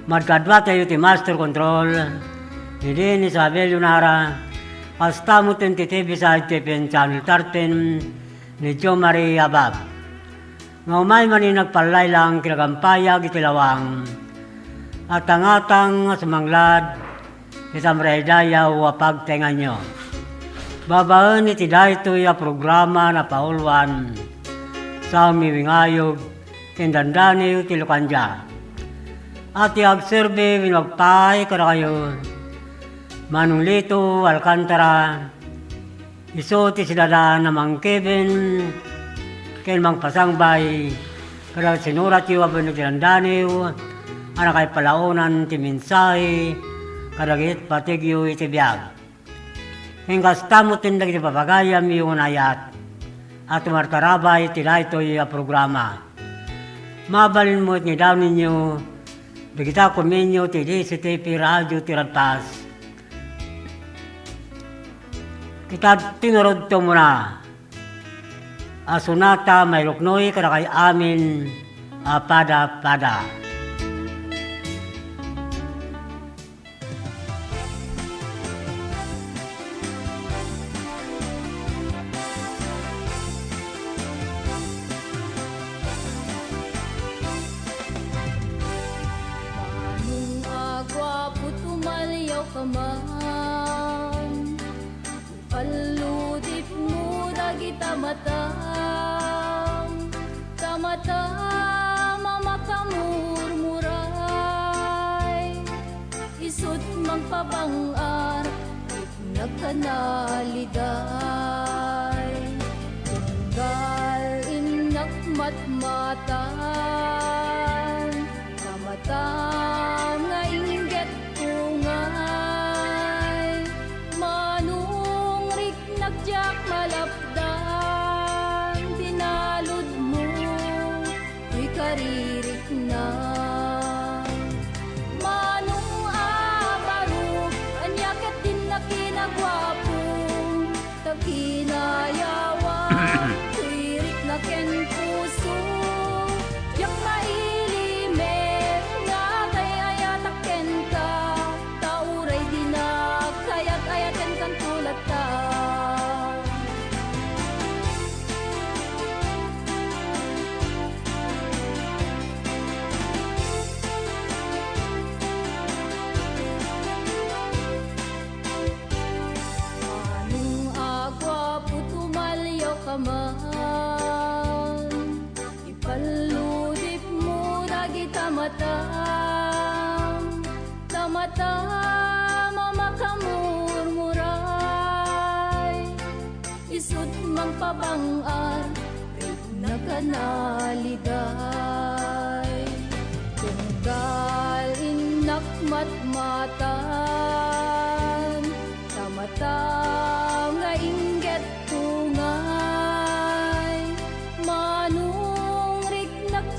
Markadwa tayo ti Master Control, hindi ni Isabel Yunara, hasta mo tentitibi sa ITPN Channel 13 ni Jo Marie Abab. Nga umay man nagpalay lang kinagampayag itilawang at ang atang sumanglad isang redaya wapag tenga nyo. Babaan iti daytoy a programa na paulwan sa umiwingayog tindandani iti Lucanja. At i-observe winagpay kada kayo Manong Lito Alcantara iso ti sidada na Mang Kevin ken Mang Pasangbay kada sinurat yu abon iti tindandaniw ana kay palaunan ti mensahe kadagit patigyo iti biag. Hinggas tamot tindag iti papagayam yung ayat at martarabay iti daytoy a programa. Mabalin mo ni daw ninyo Bigita kuminyo ti DCTP Radio Tiradpas. Kita tinurod to muna. Asunata may luknoy kada kay amin pada. Kaman paludip mo dagita tamatang mamakamurmuray isut magpabangar nagkanaliday tunggal inak matmatan tamatang nga inggit jak malapdan dinalod mo uy karirik na manong abaro anyakat din na kinagwapo takinayawa tuirik na ken puso yak mailimen nga kay ayatak ken ka tauray dinak kayat ayaten kan tulat ta. Kaman ipaludip mo dagita tamatang mamakamurmuray isut magpabangar rit na kanaliday tunggal inak matmatan tamatang nga inggit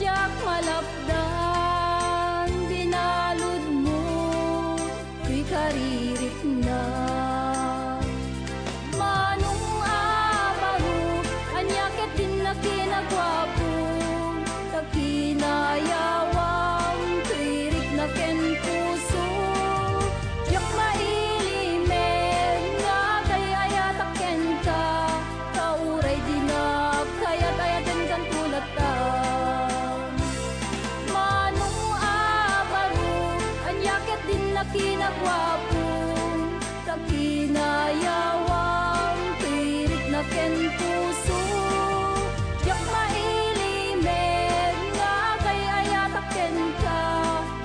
jak malapdan dinalod mo uy karirik na manong abaro anyaket din na kinagwapo takinayawang tuirik na ken puso jak mailimen nga kay ayatak ken ka kauray dinak kayat ayaten kan tulat ta. Kinagwapo takinayawang tirik na ken puso yak mailimen nga kay ayatak ken ka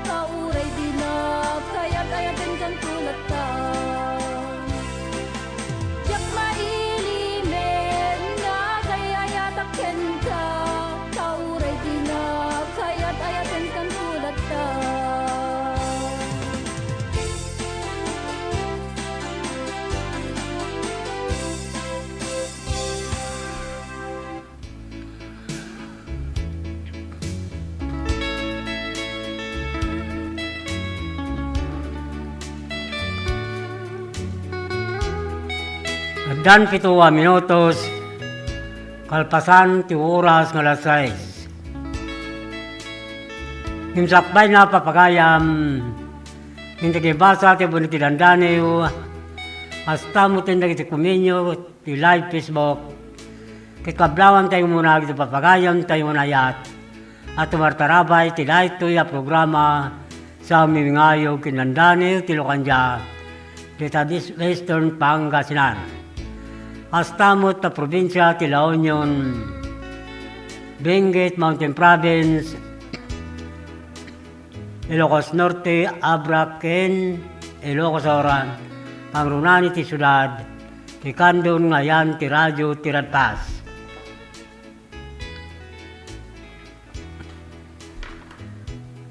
kauray dinak kayat ayaten kan tulat ta yak mailimen nga kay ayatak ken ka kauray dinak kayat ayaten kan tulat ta. Dan 7 minutos kalpasan ti oras nga alas 6. Himsakbay na papagayam, hindi kibasa ti buniti dandaniw, hasta mo tindag iti kuminyo, ti live Facebook, kikablawan tayo muna iti papagayam tayo manayat, at tumartarabay ti ito'y programa sa mimingayog kinandaniw ti Lokanja, dita Western Pangasinan. Hasta mo ta probinsya ti La Union, Benguet Mountain Province, Ilocos Norte, Abraken, Ilocos Oran, pangrunani ti syudad, ti Kandun ngayan ti radyo ti Radpas.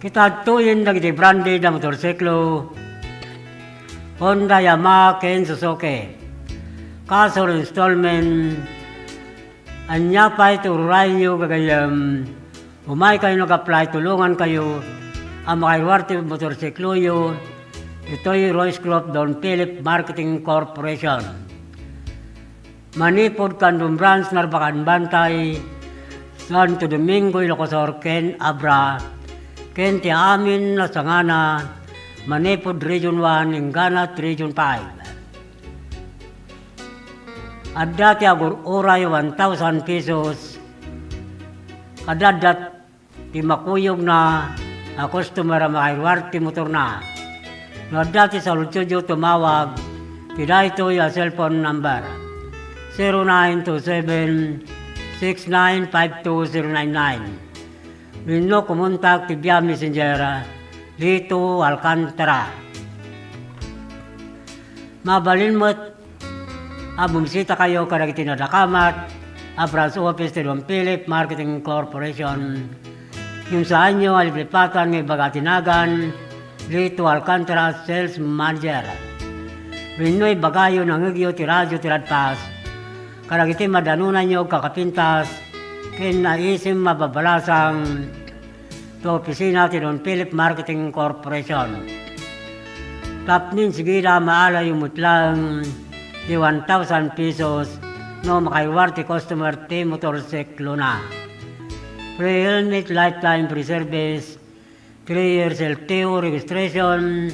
Kita tuyin dagiti branded na motorsiklo, Honda, Yamaha, Ken, Suzuki. Kaso installment, anya pa ito rayo gagayam, umay kayo nag-apply, tulungan kayo, ang makaiwarte motorsiklo yun, ito'y Royce Crop Don Philip Marketing Corporation. Manipod Kandung Branch, Narbacan Bantay, Santo Domingo, Ilocos Sur, Ken Abra, Ken ti amin na sangana, Manipod Region 1, Inganat Region 5. At dati agur oray 1,000 pesos, kadadat ti makuyog na a customer ang makaiwarte motor na. No dati sa Lutsudio tumawag, tida ito yung cellphone number 0927-6952-099. Wino kumontak ti via messenger Lito Alcantara. Mabalin mo't bumisita kayo karag tinadakamat, branch office ti Don Philip Marketing Corporation. Yung saan nyo aliplipatan ng bagatinagan, Lito Alcantara Sales Manager. Wino'y bagayo ng igyo ti radyo ti Radpas, karag iti madanunan nyo kakapintas, kin naisim mababalasang to opisina ti Don Philip Marketing Corporation. Tapnin sigila maala yung mutlang di 1,000 pesos no makaiwarte customer ti motorsiklo na. Free helmet, lifetime free service, 3 years LTO registration,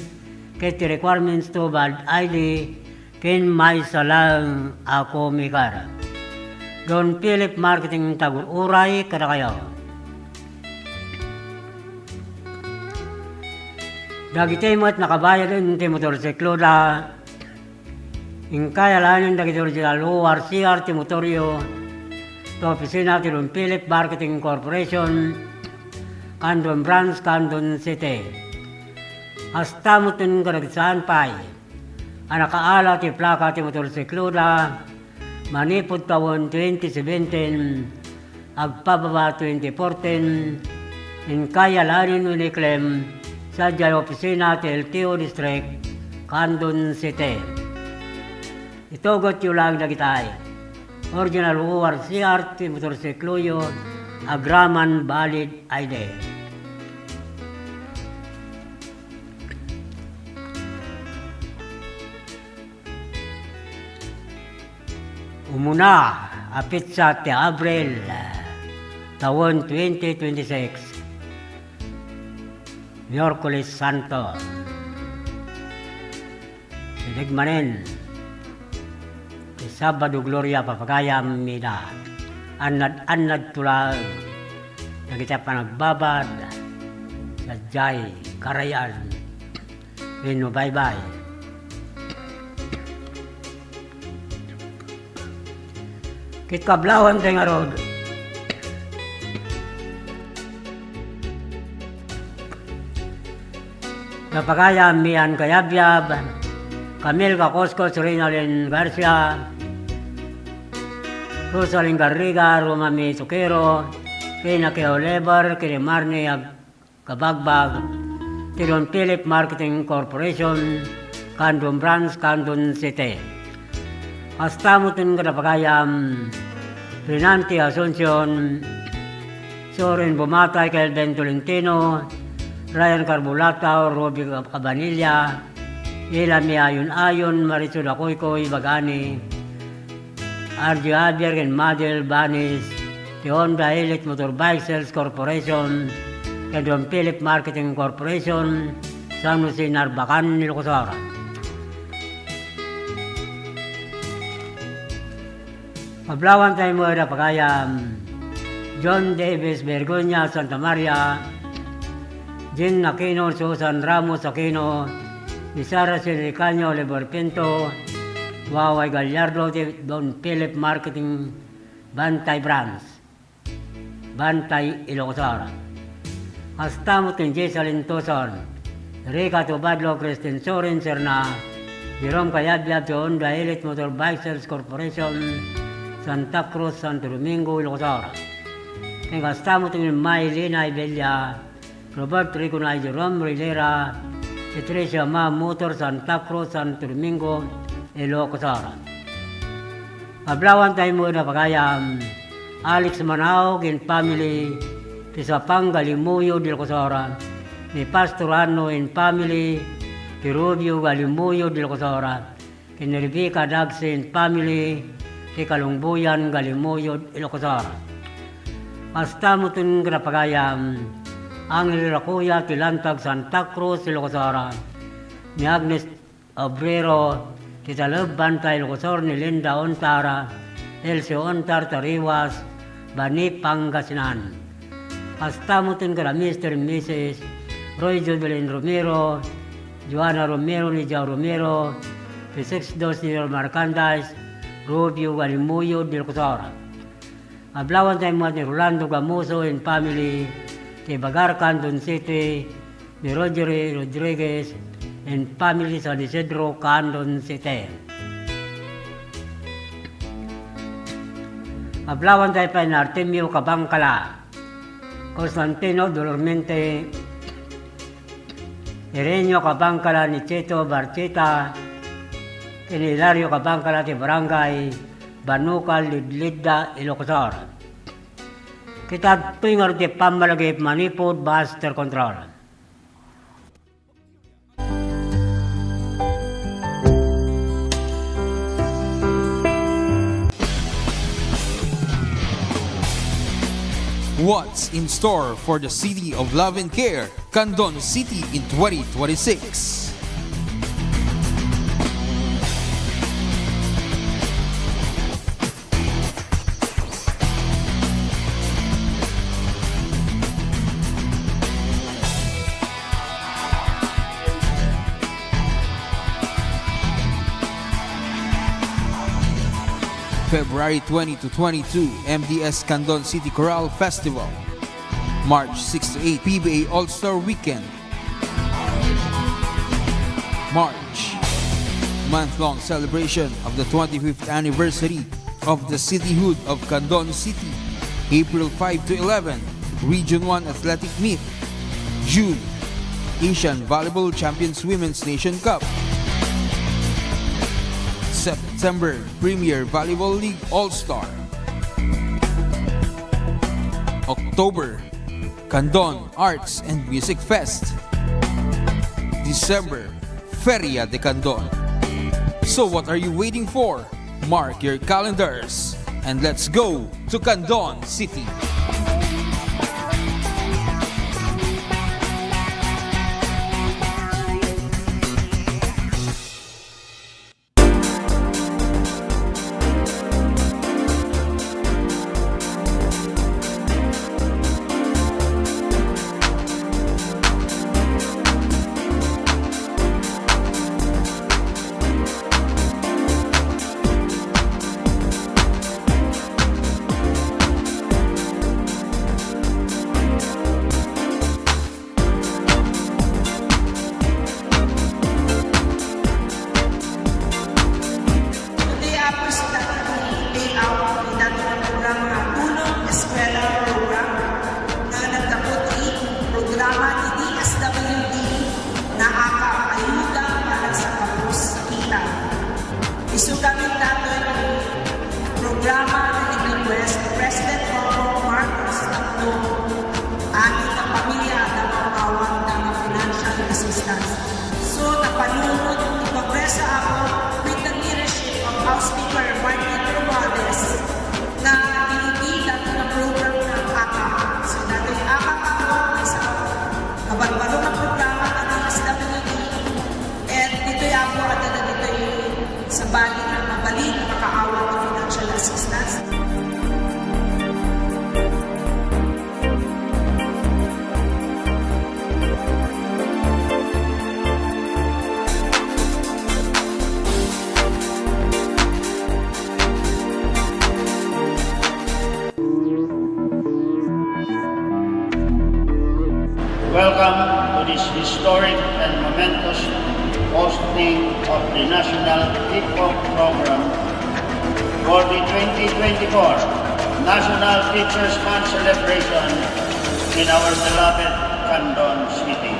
kiti requirements to valid ID, kin may salang ako mikar. Don Philip Marketing Tagururay, kada kayo. Dagiti mo't nakabayad din ti motorsiklo na ingkaya lanin dagiti original ORCR ti motoryo to opisina ti Don Philip Marketing Corporation, Kandun Branch, Kandun City. Hasta mo tin karagsaan pa'y anakaala ti plaka ti motorsiklo na manipod tawon 2017 agpababa 2014 ingkaya lanin uniklem sa dyan opisina ti LTO District, Kandun City. Itogot yung lang nagitay. Original ORCR ti motorsiklo yun, agraman valid ID. Umuna, apit sa ti Abril, taon 2026. Miyerkules Santo. Siligmanin. Sabado Gloria papagayam mina. Anad tulag. Nagita pa nagbabad. Sadyay, karayan. Rino bye-bye. Kitkablawan tayo nga rod. Napagayam miyan kayabyab, Camille Cacosco, Rinalyn Garcia, Rosalyn Garriga, Romami Sukero, Kina Keo Lebar, Kini Marnie Kabagbag, Don Philip Marketing Corporation, Kandun Branch, Kandun City. Hasta mo tin kadapagayam, Rinanti Asuncion, Soren Bumatay, Kelvin Tolentino, Ryan Carbulata, Roby Cabanilla, Ilami Ayon, Marisol Akoykoy, Bagani, RJ Javier, Madel Banis, Honda Elite Motorbike Sales Corporation, kay Don Philip Marketing Corporation, San Jose, Narbacan, Ilocos Oras. Pablawan tayo mo na pagaya John Davis Bergonya, Santa Maria, Jean Aquino, Susan Ramos Aquino, Isara Silicaño, Oliver Pinto, Waway Gallardo, Don Philip Marketing, Bantay Brands, Bantay Ilocos Oras. Hasta mo tin Jessalyn Tucson, Rica Tubadlo, Christine Sorin, Serna, Jerome Cayabyab, Honda Elite Motorbikes Corporation, Santa Cruz, Santo Domingo, Ilocos Oras. Kaya hasta mo tin Maylina Ibella, Robert Rico na Jerome Rivera, Patricia Ma Motor, Santa Cruz, Santo Domingo, Ilocos Oras. Pablawan tayo mo na pagaya Alex Manaog and family, Pisapang Galimuyo, Ilocos Oras, ni Pastor Ano and family, Kirubio Galimuyo, Ilocos Oras, kini Rebecca Dagsi and family, si Kalungbuyan Galimuyo, Ilocos Oras. Hasta mo itong pagaya Angel Racuya, Tilantag, Santa Cruz, Ilocos Oras, ni Agnes Obrero, Titalab Bantay, Ilocos Oras, ni Linda Ontara, Elsie Ontar, Tariwas, Bani, Pangasinan. Hasta mo itong Mr. and Mrs. Roy Jubilin Romero, Joanna Romero, ni Jao Romero, P6 Señor Marcandas, Rubio Galimuyo, Ilocos Oras. Ablawan tayo mo ni Rolando Gamuso and family, kay Bagar, Candon City, ni Roger Rodriguez and family sa Isidro, Candon City. Ablawan tayo pa ni Artemio Cabangcala, Constantino Dolormente, Irenio Cabangcala ni Cheto Barcheta, kay Hilario Cabangcala ti Barangay, Banukal, Lidlida, Ilocos Oras. Kita tuwing arti pamalagay manipod, Buster Control. What's in store for the City of Love and Care, Candon City in 2026? February 20 to 22, MDS Candon City Chorale Festival. March 6 to 8, PBA All-Star Weekend. March, month-long celebration of the 25th anniversary of the cityhood of Candon City. April 5 to 11, Region 1 Athletic Meet. June, Asian Volleyball Champions Women's Nation Cup. September, Premier Volleyball League All-Star. October, Candon Arts and Music Fest. December, Feria de Candon. So what are you waiting for? Mark your calendars and let's go to Candon City. historic and momentous hosting of the National Hip-Hop Program for the 2024 National Teachers Month celebration in our beloved Candon City.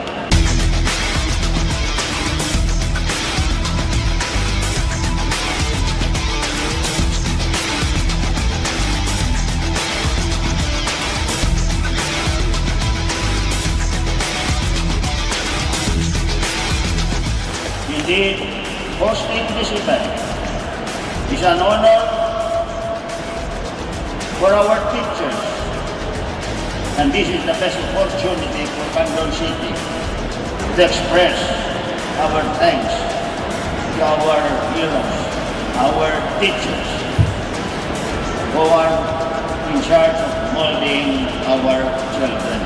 Indeed, hosting this event is an honor for our teachers, and this is the best opportunity for Candon City to express our thanks to our heroes, our teachers, who are in charge of molding our children.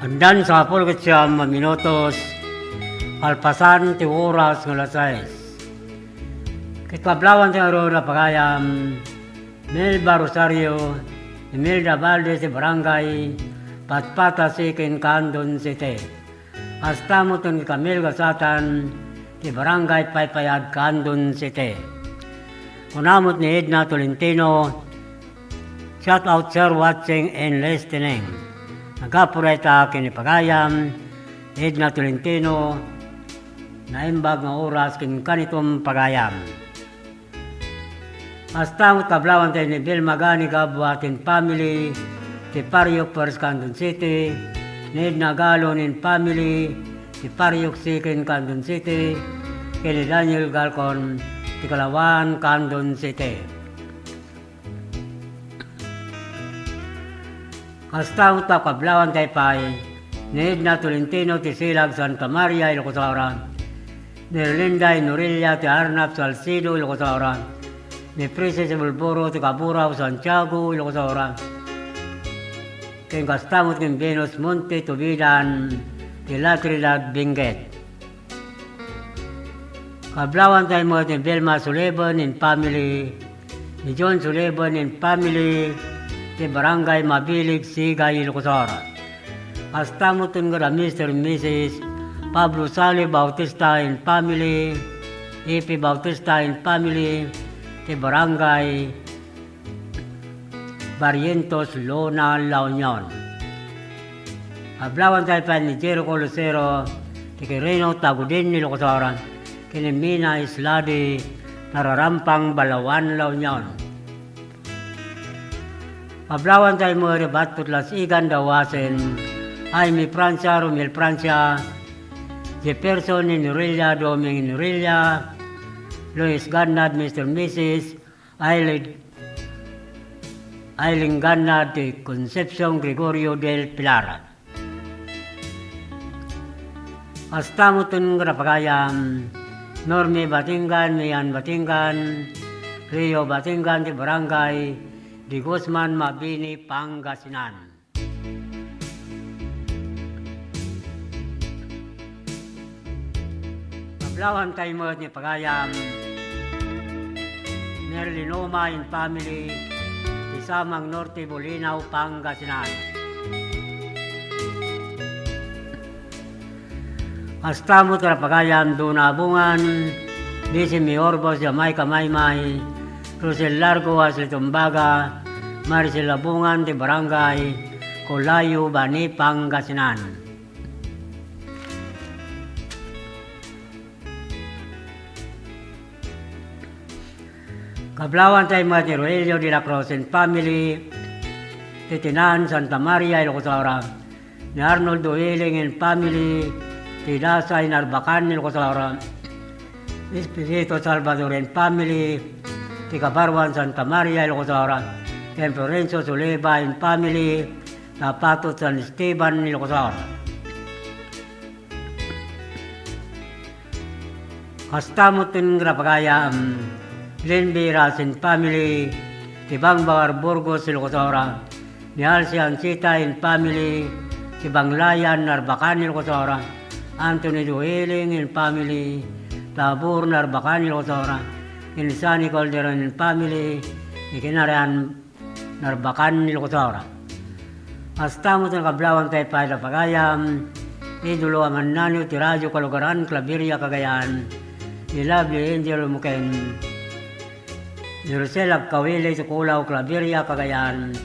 Andan sa hapon ket siyam minutos, alpasan ti oras ng alas 6. Kitpablawan ti aro na pagayam, Melba Rosario, Imelda Valdez ti Barangay, Patpata Sikin Candon City. Hasta mo ti Camille Gasatan, ti Barangay Paypayad Candon City. Kunamot ni Edna Tolentino, shout out sir watching and listening. Nagapureta kinipagayam, Edna Tolentino, naimbag nga oras kin kanitom pagayam. Hasta mo tablawan tayo ni Bill Magani Gabwa tin family, ti Pariok First Candon City, ni Edna Galon in family, ti Pariok Second Candon City, kini Daniel Galcon, ti Kalawan Candon City. Hasta uta kablawan tayo pa'y ni Edna Tolentino ti Silag Santa Maria, Ilocosora, ni Erlinda Inorilla ti Arnap Salcido, Ilocosora, ni Princess Bulboro ti Caburaw, Santiago, Ilocosora, king kastamot king Venus Monte Tubidan ti La Trinidad, Benguet. Kablawan tayo mo ti Belma Suleban in family, ni John Suleban in family, ti Barangay Mabilig, Sigay, Ilocosora. Hasta mo nga Mr. and Mrs. Pablo Sali Bautista and family, E.P. Bautista and family, ti Barangay Barrientos, Lona, La Union. Hablawan tayo pa ni Jericho Lucero, ti Quirino Tagudin, Ilocosora, kini Mina Isladi, Nararampang, Balawan, La Union. Pablawan tayo mo ribat putlas igan dawasen, ay mi Francia, Romel Francia, Jefferson in Norilla, Doming in Norilla, Luis Gannad, Mr. Mrs. Ailing Gannad, de Concepcion Gregorio del Pilar. Hasta mo itong rapagayam, Norme Batingan, Mian Batingan, Rio Batingan, di Barangay, di Guzman, Mabini, Pangasinan. Pablawan tayo mo ni pagayam, Merlinoma in family, di Samang Norte, Bolinaw, Pangasinan. Hasta mo tara pagayam, Dunabungan, Bisi Miorbo, Jamaica Maymay, Rosel Largo, Asli Tumbaga, Maricel Labungan, di Barangay, Colayo, Bani, Pangasinan. Kablawan tayo mga ni Roelio de la Cruz and family, Titinan, Santa Maria, Ilocosora, ni Arnold Dueling and family, Tidasa, Narbacan, Ilocosora, Espirito Salvador and family, Ticabarwan, Santa Maria, Ilocosora, and Florencio Zuleba and family, Tapato, San Esteban, Ilocosora. Kastamot ng Rapagaya, Glen Biras and family, Tibang Bagar Burgos, Ilocosora, ni Alcian Sita and family, Tibang Layan, Narbacan, Ilocosora, Anthony Dueling and family, Tabur Narbacan Ilocosora, Insani Calderon and family, Ikinarian Narbacan Ilocosora. Astamo ng Kablawan tayo pa Pagayam, Idolo Amananyo, Tirajo Kalugaran, Claveria Cagayan, Ilabli Angel Muken, Yerusela Kawile sa Kulaw, Claveria Cagayan,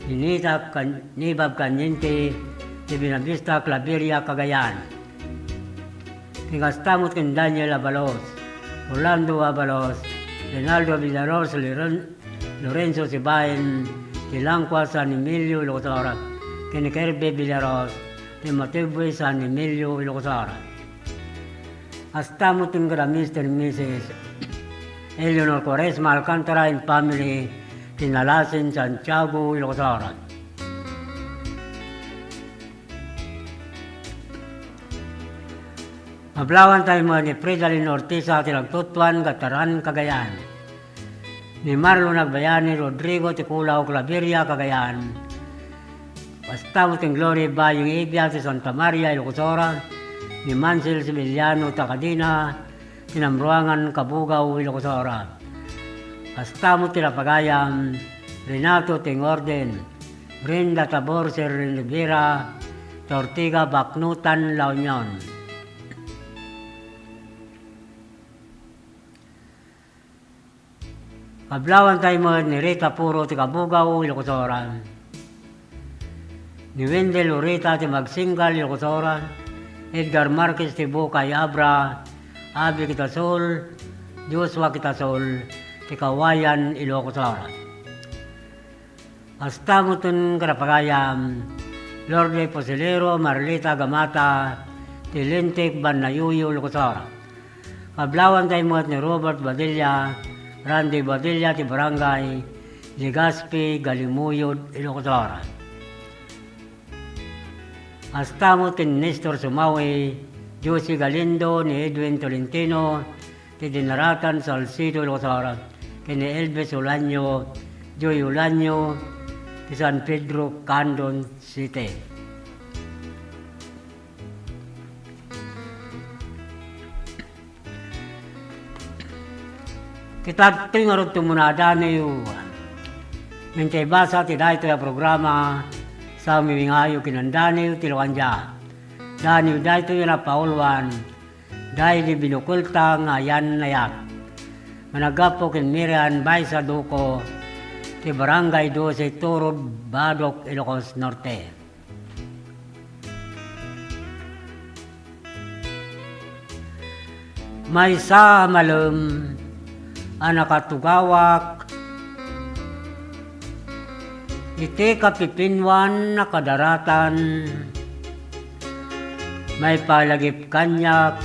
Inita Nibab Kanyente, Ibinabista, Claveria Cagayan. Tingastamot kin Daniel Abalos, Orlando Abalos, Renaldo Villaros, Lorenzo Sibayan, Tilangqua San Emilio Ilocosora, Kinikerbe Villaros, Timotebue San Emilio Ilocosora. Astamot kin Mr. and Mrs. Eleanor Quaresma Alcantara and family, Tinalasin Santiago Ilocosora. Mablawan tayo mo ni Fridalin Ortiz sa Tilagtutuan, Gataran, Cagayan. Ni Marlon Nagbayani, Rodrigo Ticulaw, Claveria, Cagayan. Bastamos ng Glory Bayong Ibia sa Santa Maria, Ilocosora. Ni Mansel Sibiliano, Takadina, Tinamruangan, Kabugaw, Ilocosora. Bastamos Tilapagayam, Renato Tingorden, Brenda Tabor, Sir Rivera, Tortiga, Baknutan, La Union. Kablawan tayo mo ni Rita Puro ti Kabugaw, Ilocosora. Ni Wendel Urita ti Magsingal, Ilocosora. Edgar Marquez ti Bukay Abra. Abi Kitasol, Joshua Kitasol, ti Kawayan, Ilocosora. Astamuton Karapagayam, Lorde Posilero, Marlita Gamata, ti Lintik Banayuyo, Ilocosora. Kablawan tayo mo ni Robert Badilla, Randy Badilla, ti Barangay, Ligaspi, Galimuyod, Ilocosora. Astamo tin Nestor Sumawi, Josie Galindo, ni Edwin Tolentino, ti Dinaratan, Salcido, Ilocosora, kini Elvis Ulanyo, Joy Ulanyo, ti San Pedro, Candon City. Kita tingarot tumunada na yung Mintay basa ti dahito ya programa sa umiwingayo kinandaniw tilwanja. Daniw dahito yung napaulwan dahil di binukulta nga yan na yak. Managapo kin Miriam Baisa Duko ti Barangay 12 Turod, Badok, Ilocos Norte. May sa malum anakatugawak iti kapipinwan na kadaratan may palagip kanyak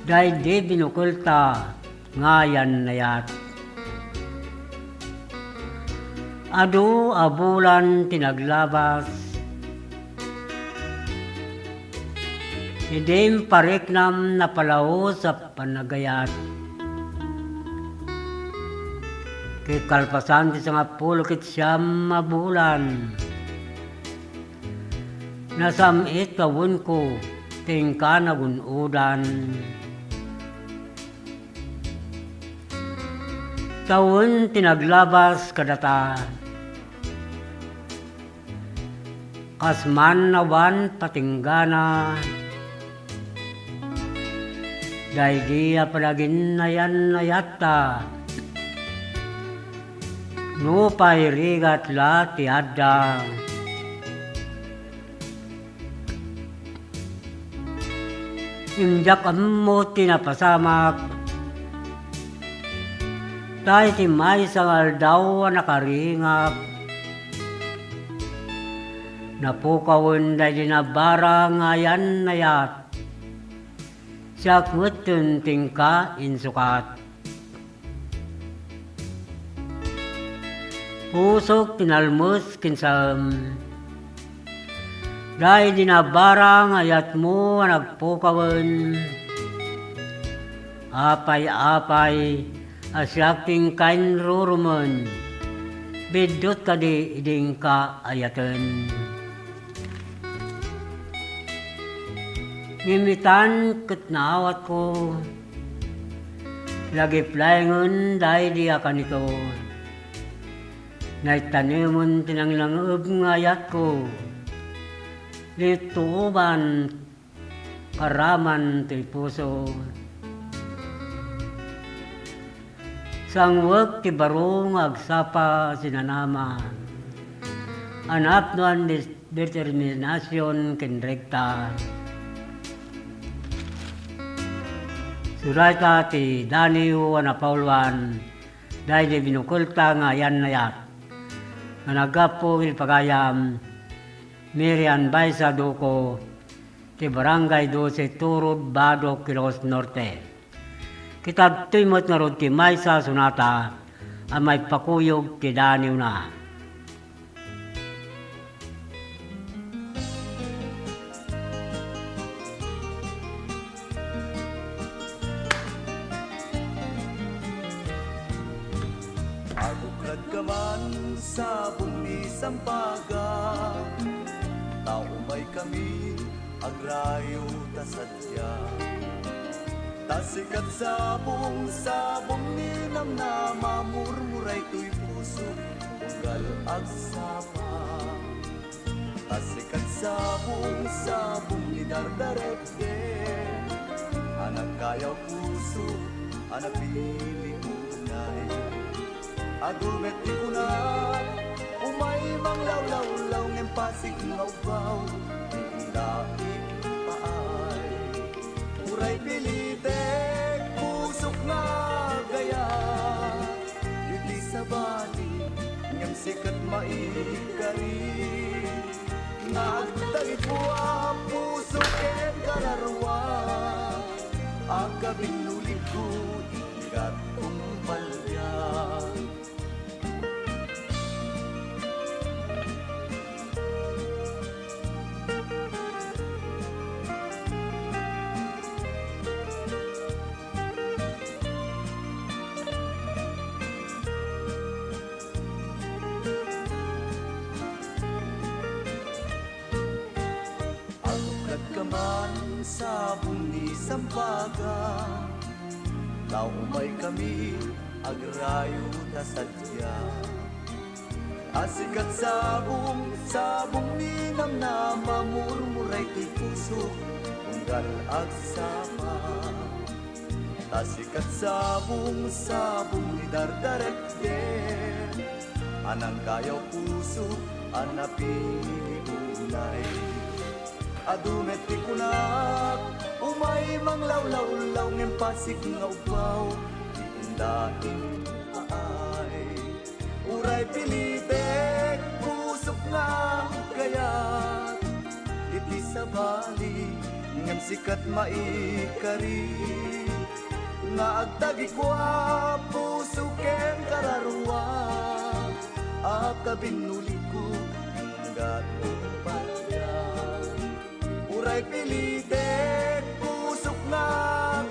dahil di binukulta ngayan na yat. Adu abulan tinaglabas idim pariknam na palaw sa panagayat. Kay kalpasan ti sa nga pulukit siyam mabulan. Nasamit kawun ko, tingka nagunudan. Tawun tinaglabas kadata. Kasman nawan patinggana. Dahil di apalagin na yan na yata. No pairigat la tiada. Imjak mo tinapasamak. Dahil timay sa aldaw nakaringap. Napukawin dahil nabara ngayan na yat. Siya kutun tingka insukat. Pusok tinalmus kinsam. Dahil dinabarang ayat mo nagpukawan. Apay-apay asyak tingkain ruruman. Bidot ka di iding ka ayatan. Ngimitan ket naawat ko, lagi playngon dahil di akan ito. Naitanimun tinanglangob ngayat ko, lituban karaman ti puso. Sang wag ti barong agsapa sinanama, anap nuan determinasyon kenrekta. Surata ti Daniel Anapauluan, dahil di binukulta nga yan na yat. Managapo ilpagayam, Miriam Baisa Duko, ti Barangay 12 Turod, Badok, Kilos Norte. Kitag timot na rod ti Maysa Sunata, ang may pakuyog ti Daniel na. Agukad ka man sa bumi sampaga, tao may kami agrayo tasadya. Tasikat sabong ni namna mamurmuray tuy puso unggal agsapa. Tasikat sabong ni dardarete, anak kayaw puso anak pili unay. Adumet di kuna, umay mang law-law-law ng pasig ngaw-baw, daig paay. Uray pilitek, pusok na gaya, yuti sa bali, ngam sikat maikari. Nagdagit mo ang pusok ken kararwa, agabing nulit ko, ikat kong palya. Kaman sa bumi sampaga, tao may kami agrayo tasadya. Asikat sabong ni namna mamurmuray ti puso unggal agsapa. Asikat sabong ni dardarekte, anang kayaw puso anapili unay. Adumet ti kunak, umay mang law-law-law ng pasig ngaw-baw, iindaing paay. Uray pilitek, pusok nga kayat, iti sa bali, ngam sikat maikari. Nga agtagi kwa, puso ken kararwa, akabinulit ko, hinggat palya. Uray pilitek, pusok na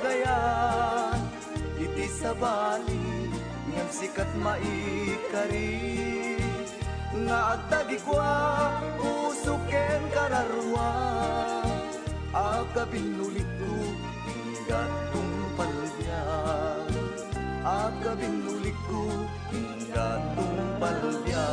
gaya, iti sa bali, ngam sikat maikari. Nga agtagi kwa, pusok ken kararwa, akabinulit ko, hinggat kong palya. Akabinulit ko, hinggat kong palya.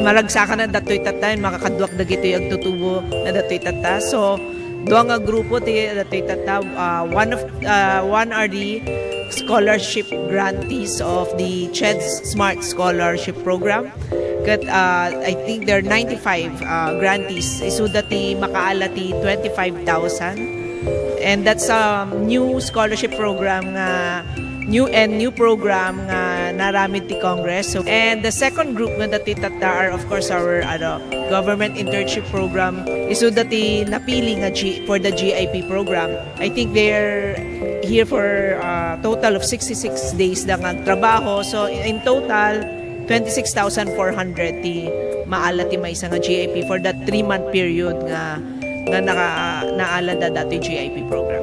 maragsakan na datoy tata, makakadwak dagitoy agtutubo na datoy tata. So, duwa nga grupo ti datoy tata, one are the scholarship grantees of the CHED's Smart Scholarship Program. Kat, I think there are 95 grantees. Isu dati makaalati 25,000. And that's a new scholarship program nga new program nga naramid ti Congress. So, and the second group nga dati tata are of course our government internship program. Isu dati napili nga for the GIP program. I think they're here for a total of 66 days lang ang trabaho. So in total 26,400 ti maala ti may nga GIP for that 3-month period nga naalada dati GIP program.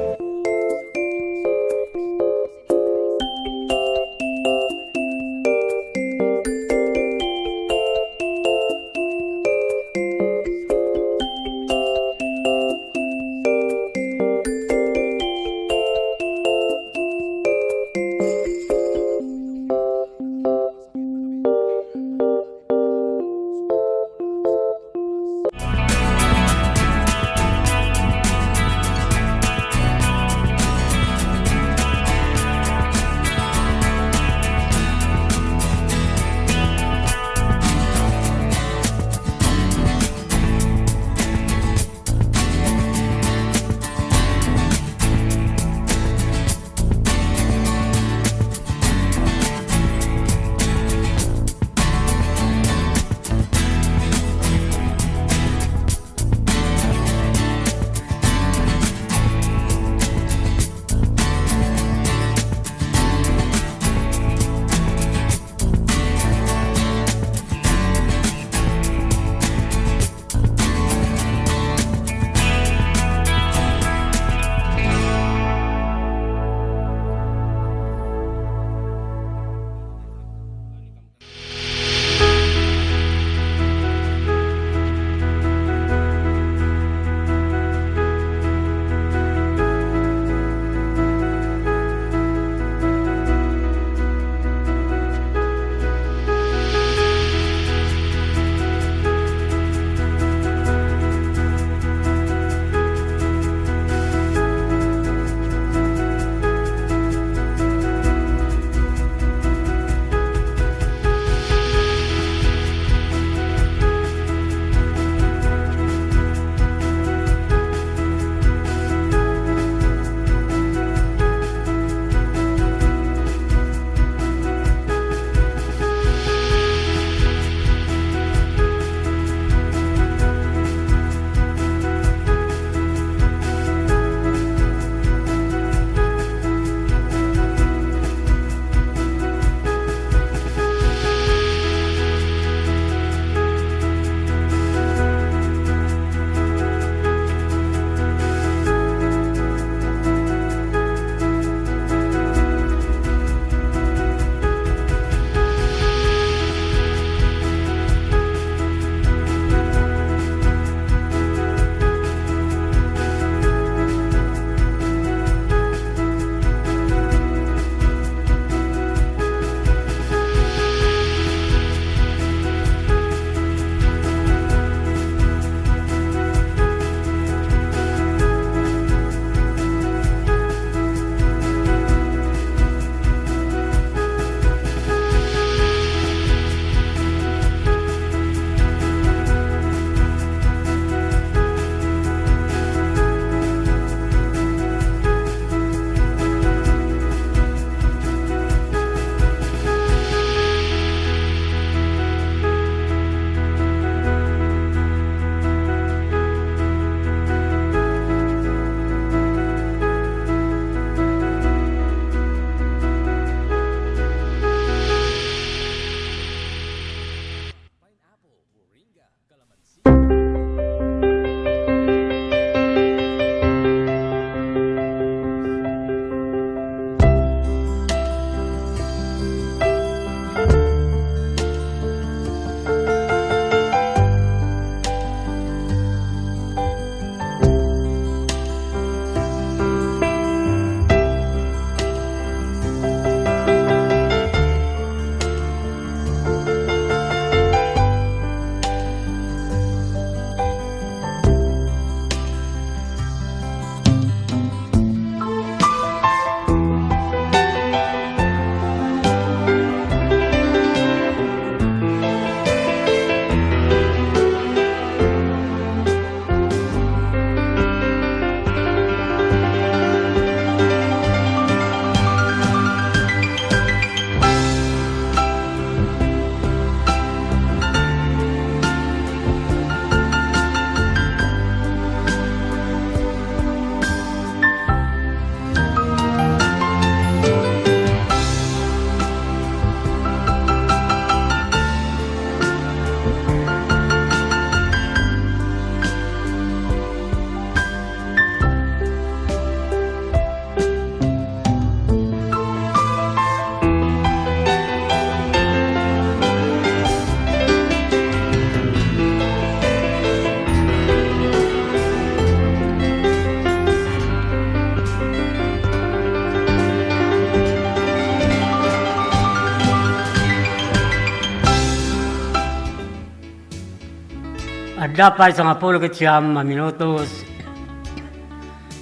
At dapat sa nga pulkit siyam minutos,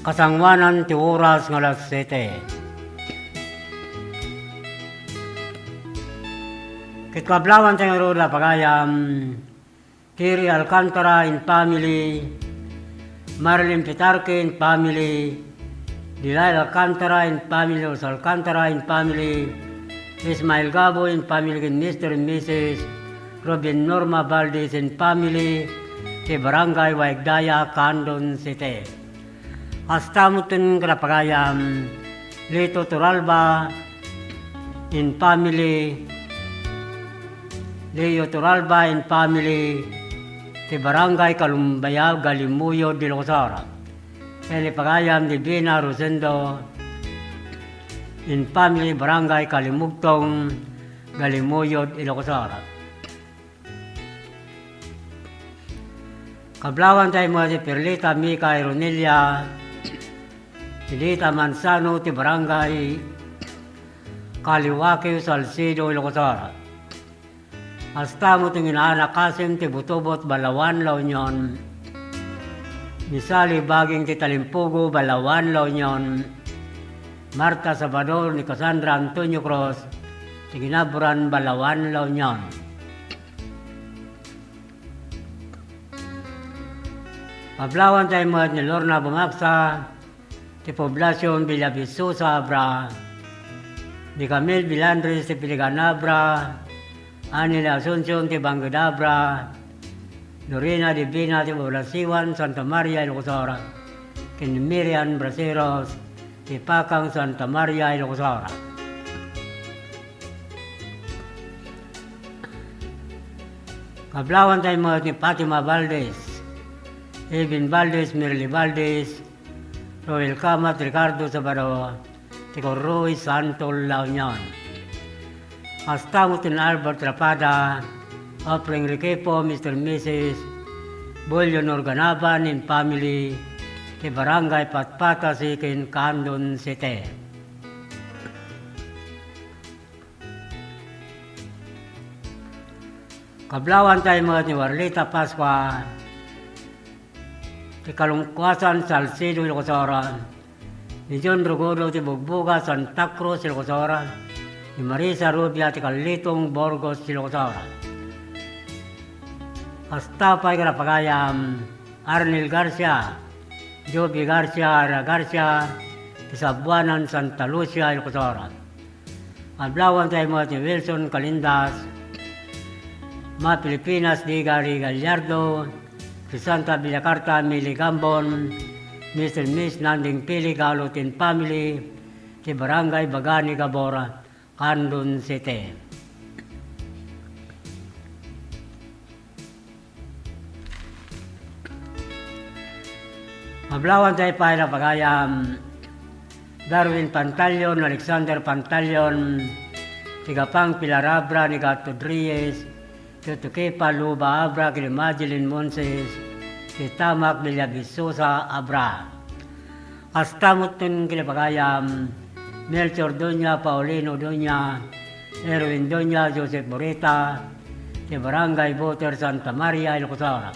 kasangwanan ti oras nga alas 7. Kitkablawan tayo rola pagayam, Kiri Alcantara in family, Marilyn Pitarque in family, Delilah Alcantara in family, Los Alcantara in family, Ismail Gabo in family, Mr. and Mrs. Robin Norma Valdez in family, ti Barangay Waigdaya, Candon City. Hasta mutun kalapagayam, Lito Turalba in family, Leo Turalba in family, ti Barangay Kalumbaya, Galimuyo, Dilosara. Kalipagayam ni Bina Rosendo in family, Barangay Kalimugtong, Galimuyo, Ilocosara. Kablawan tayo mo si Perlita Mika Ironelia, Sidita Mansano, ti Barangay Kaliwaki, Salcido, Ilocosara. Hasta mo itong inaanak Kasim, ti Butobot, Balawan, La Union. Misali Baging, ti Talimpugo, Balawan, La Union. Marta Sabador, ni Cassandra Antonio Cruz, ti Ginaburan, Balawan, La Union. Pablawan tayo mo ni Lorna Bumaksa, ti Poblasyon Villavisosa, Abra, ni Camille Vilandres, ti Piliganabra, Anila Asuncion, ti Bangadabra, Lorena Divina, ti Poblasiwan, Santa Maria, Ilocosara, kin Miriam Braceros, ti Pakang Santa Maria, Ilocosara. Pablawan tayo mo ni Fatima Valdez, Evin Valdez, Mirly Valdez, Roel Camat, Ricardo Sabaro, Tico Roy, Santol, La Union. Hasta mutin Albert Rapada, Opring Riquepo, Mr. and Mrs. Bolio Norganaban in family, ti Barangay Patpata, Sikin, Candon City. Kablawan tayo mga ni Warlita Pasqua, ti Kalungkwasan, Salcido, Ilocosara, ni John Rugodo, ti Bugbuga, Santa Cruz, Ilocosara, ni Marisa Rubia, ti Kalitong, Borgos, Ilocosara. Hasta pa'y karapagayam, Arnel Garcia, Joby Garcia, Ara Garcia, ti Sabuanan, Santa Lucia, Ilocosara. Ablawan tayo mo ti Wilson Calindas, Ma Pilipinas, Digari Gallardo, ti Santa Villacarta, Mili Gambon, Mr. and Miss Nanding Pili, Galutin family, ti Barangay Bagani, Gabora, Candon City. Mablawan tayo pa na pagayam, Darwin Pantalion, Alexander Pantalion, Tigapang Pilarabra, ni Gato Dries, Tutukepa Luba Abra, kay Madeline Monses, si Tamak Villavisosa Abra. Hasta mutun kinapagayam, Melchor Doña, Paulino Doña, Erwin Doña, Joseph Moreta, si Barangay Boter, Santa Maria, Ilocosara.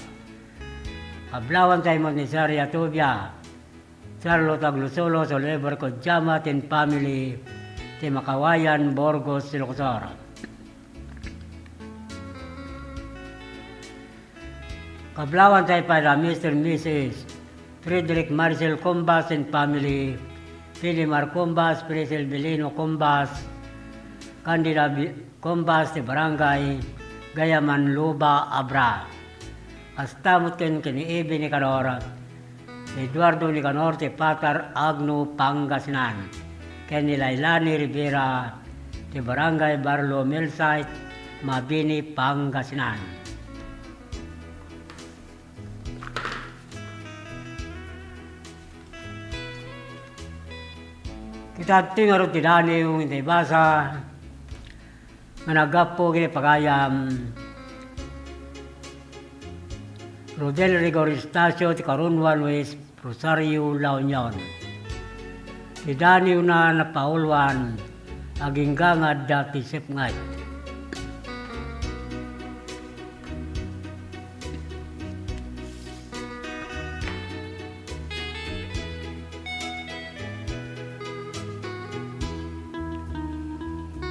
Ablawan tayo mo ni Saria Tubia, Charlotte Aglusolo, Solever Kodjama, tin family, ti Makawayan, Borgos, Ilocosara. Kablawan tayo para Mr. and Mrs. Frederick Marcel Combas and family, Pilimar Combas, Priscil Belino Combas, Candida Combas, ti Barangay Gayaman, Luba, Abra. Hasta mutkin kini Ibi ni Canor, Eduardo ni Canor, ti Patar Agno, Pangasinan, kini Lailani Rivera, ti Barangay Barlo Millsite, Mabini, Pangasinan. Kita tingaro ti Dani yung hindi basa, managapo kini pagayam, Rodel Rigor Estacio, ti Karunwan West, Rosario, La Union. Ti Dani na napaulwan, aging gangad dati sipngay.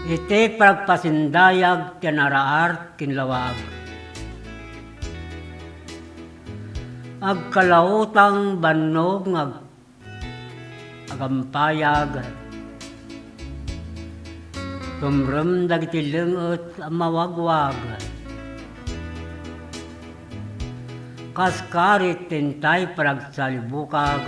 Iti pragpasindayag tinaraar kinlawag. Agkalautang bannog agampayag. Tumrem dagiti leungeut mawagwag. Kaskarit tintay pragsalibukag.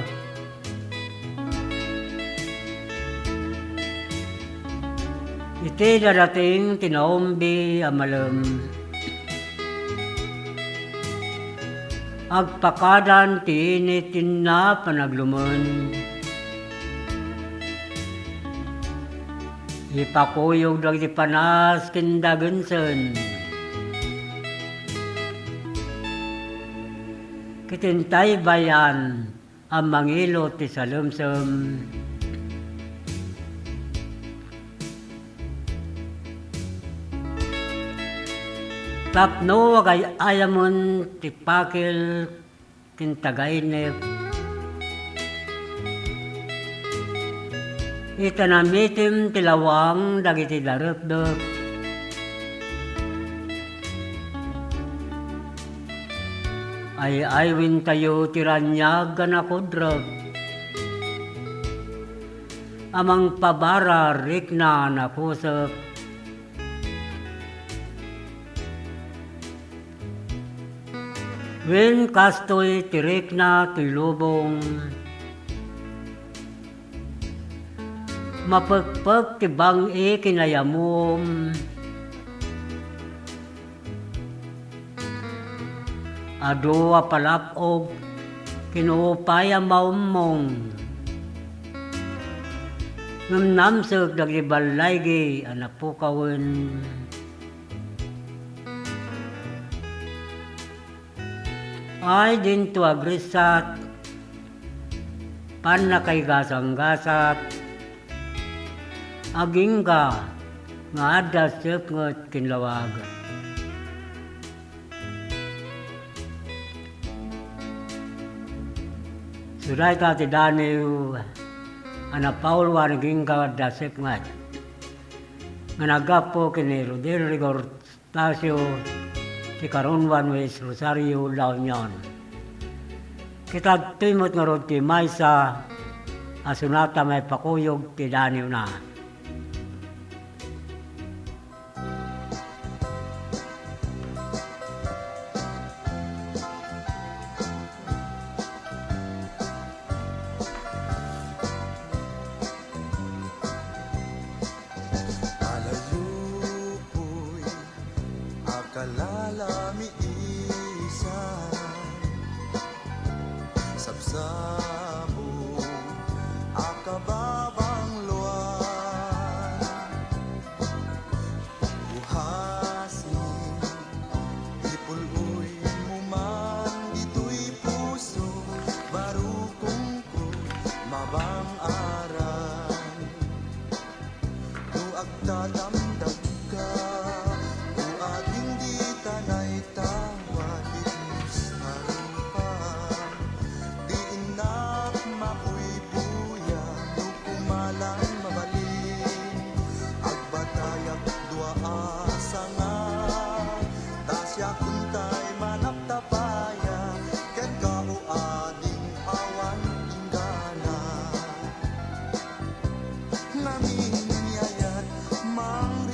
Iti dadating tinaumbi amalem. Agpakadan ti initin na panagluman. Ipakuyog dagiti panas kindagensen. Kitintay bayan ang mangilo ti salemsem. Tapno wagay ayamon ti pakil kintagaynep. Itanamitim tilawang dagiti darupdok. Ay aywin tayo tiranyag ganakudrog. Amang pabara rikna nakusap. Wen kastoy tirik na tilubong. Mapagpag tibang kinayamum. Ado apalapog kinuupaya maumong. Namnamsag dagdi balaygi anapukawen. Ay din to agrisat, pan na kay gasang-gasat, aging ka, nga adas ngot kinlawag. Suday ta ti Daniel, ana Paul wariging ka dasep ngot. Nga nagapo kini Rodrigo Tasio, ti Karunwan West Rosario La Union. Kita timot nga rod ti Maysa, asunata may pakuyog ti Daniel na. Alalupoy, akalalami isa. Sabsabo, akababang luwan. Buhasin, ipuloy mo man dito'y puso. Barukong ko, mabang aral. Kung agdadamdag ka, kung ating di tanay tawad itis harupan. Di inak mako'y buya, nung kumalan mabalin. Agbatayag dua asanga, tasya kuntay manaptapaya. Ken kao ading awan inggana. Namin yayat mang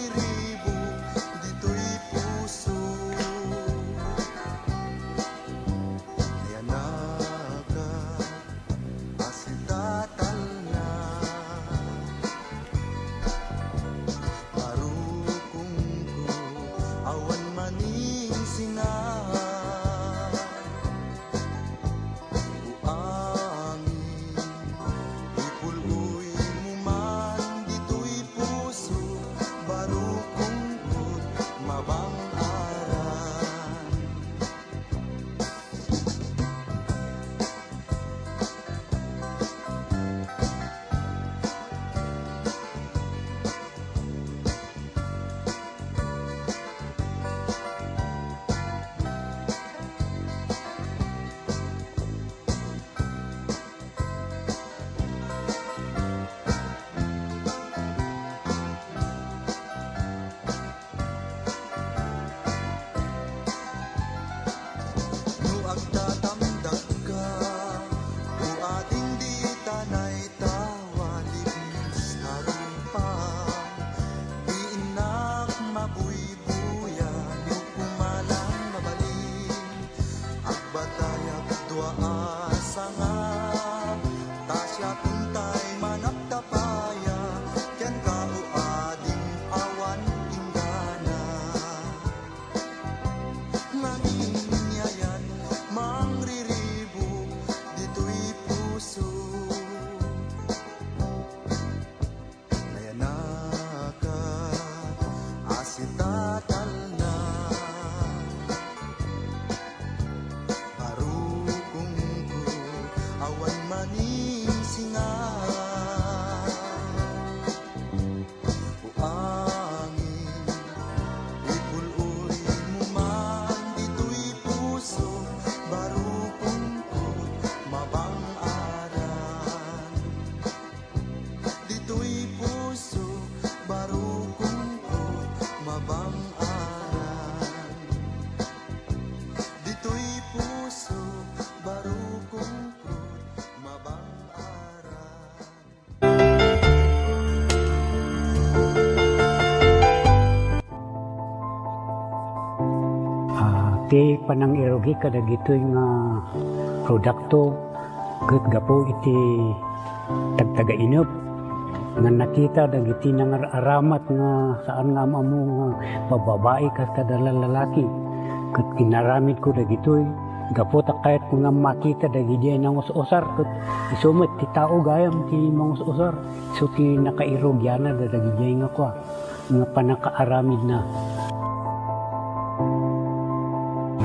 tua asa nga tasya tuntay managtapaya ken kao ading awan inggana naging yayan mangriribo dito'y puso nayanaka asitatal na arukong ko awan manisinga uangin ipuluy mo man dito'y puso barukong ko mabang aran dito'y puso barukong ko mabang aran dito'y puso barukong ko mabang aran Ti panang irogi kada gito'y nga produkto ket gapo iti tagtaga inop nga nakita dagiti nangaramat nga saan nga amo nga bababae kas kada lalaki ket kinaramid ko dagitoy gapo ta kahit ko nga makita dagiti nang usar ket isumet ti tao gayam ti mangusar so ti nakairogyana dagiti nga kwa nga panakaaramid na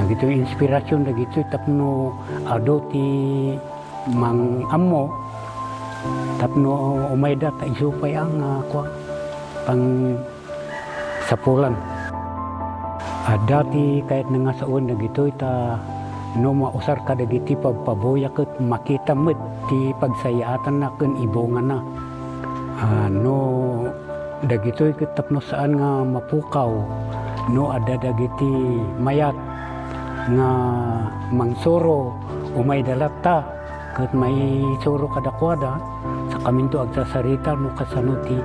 nagito inspirasyon dagito tapno ado ti mang ammo tapno umayda ta isupay ang kwa pang sapulan dati kahit nga saon dagito ta no mausar ka dagiti pagpaboya ket makita met ti pagsayaatan na ken ibongan na no dagito ket tapno saan nga mapukaw no ada dagiti mayat nga mangsuro umay dalata ket may suro kadakwada sa kaminto agsasarita no kasano ti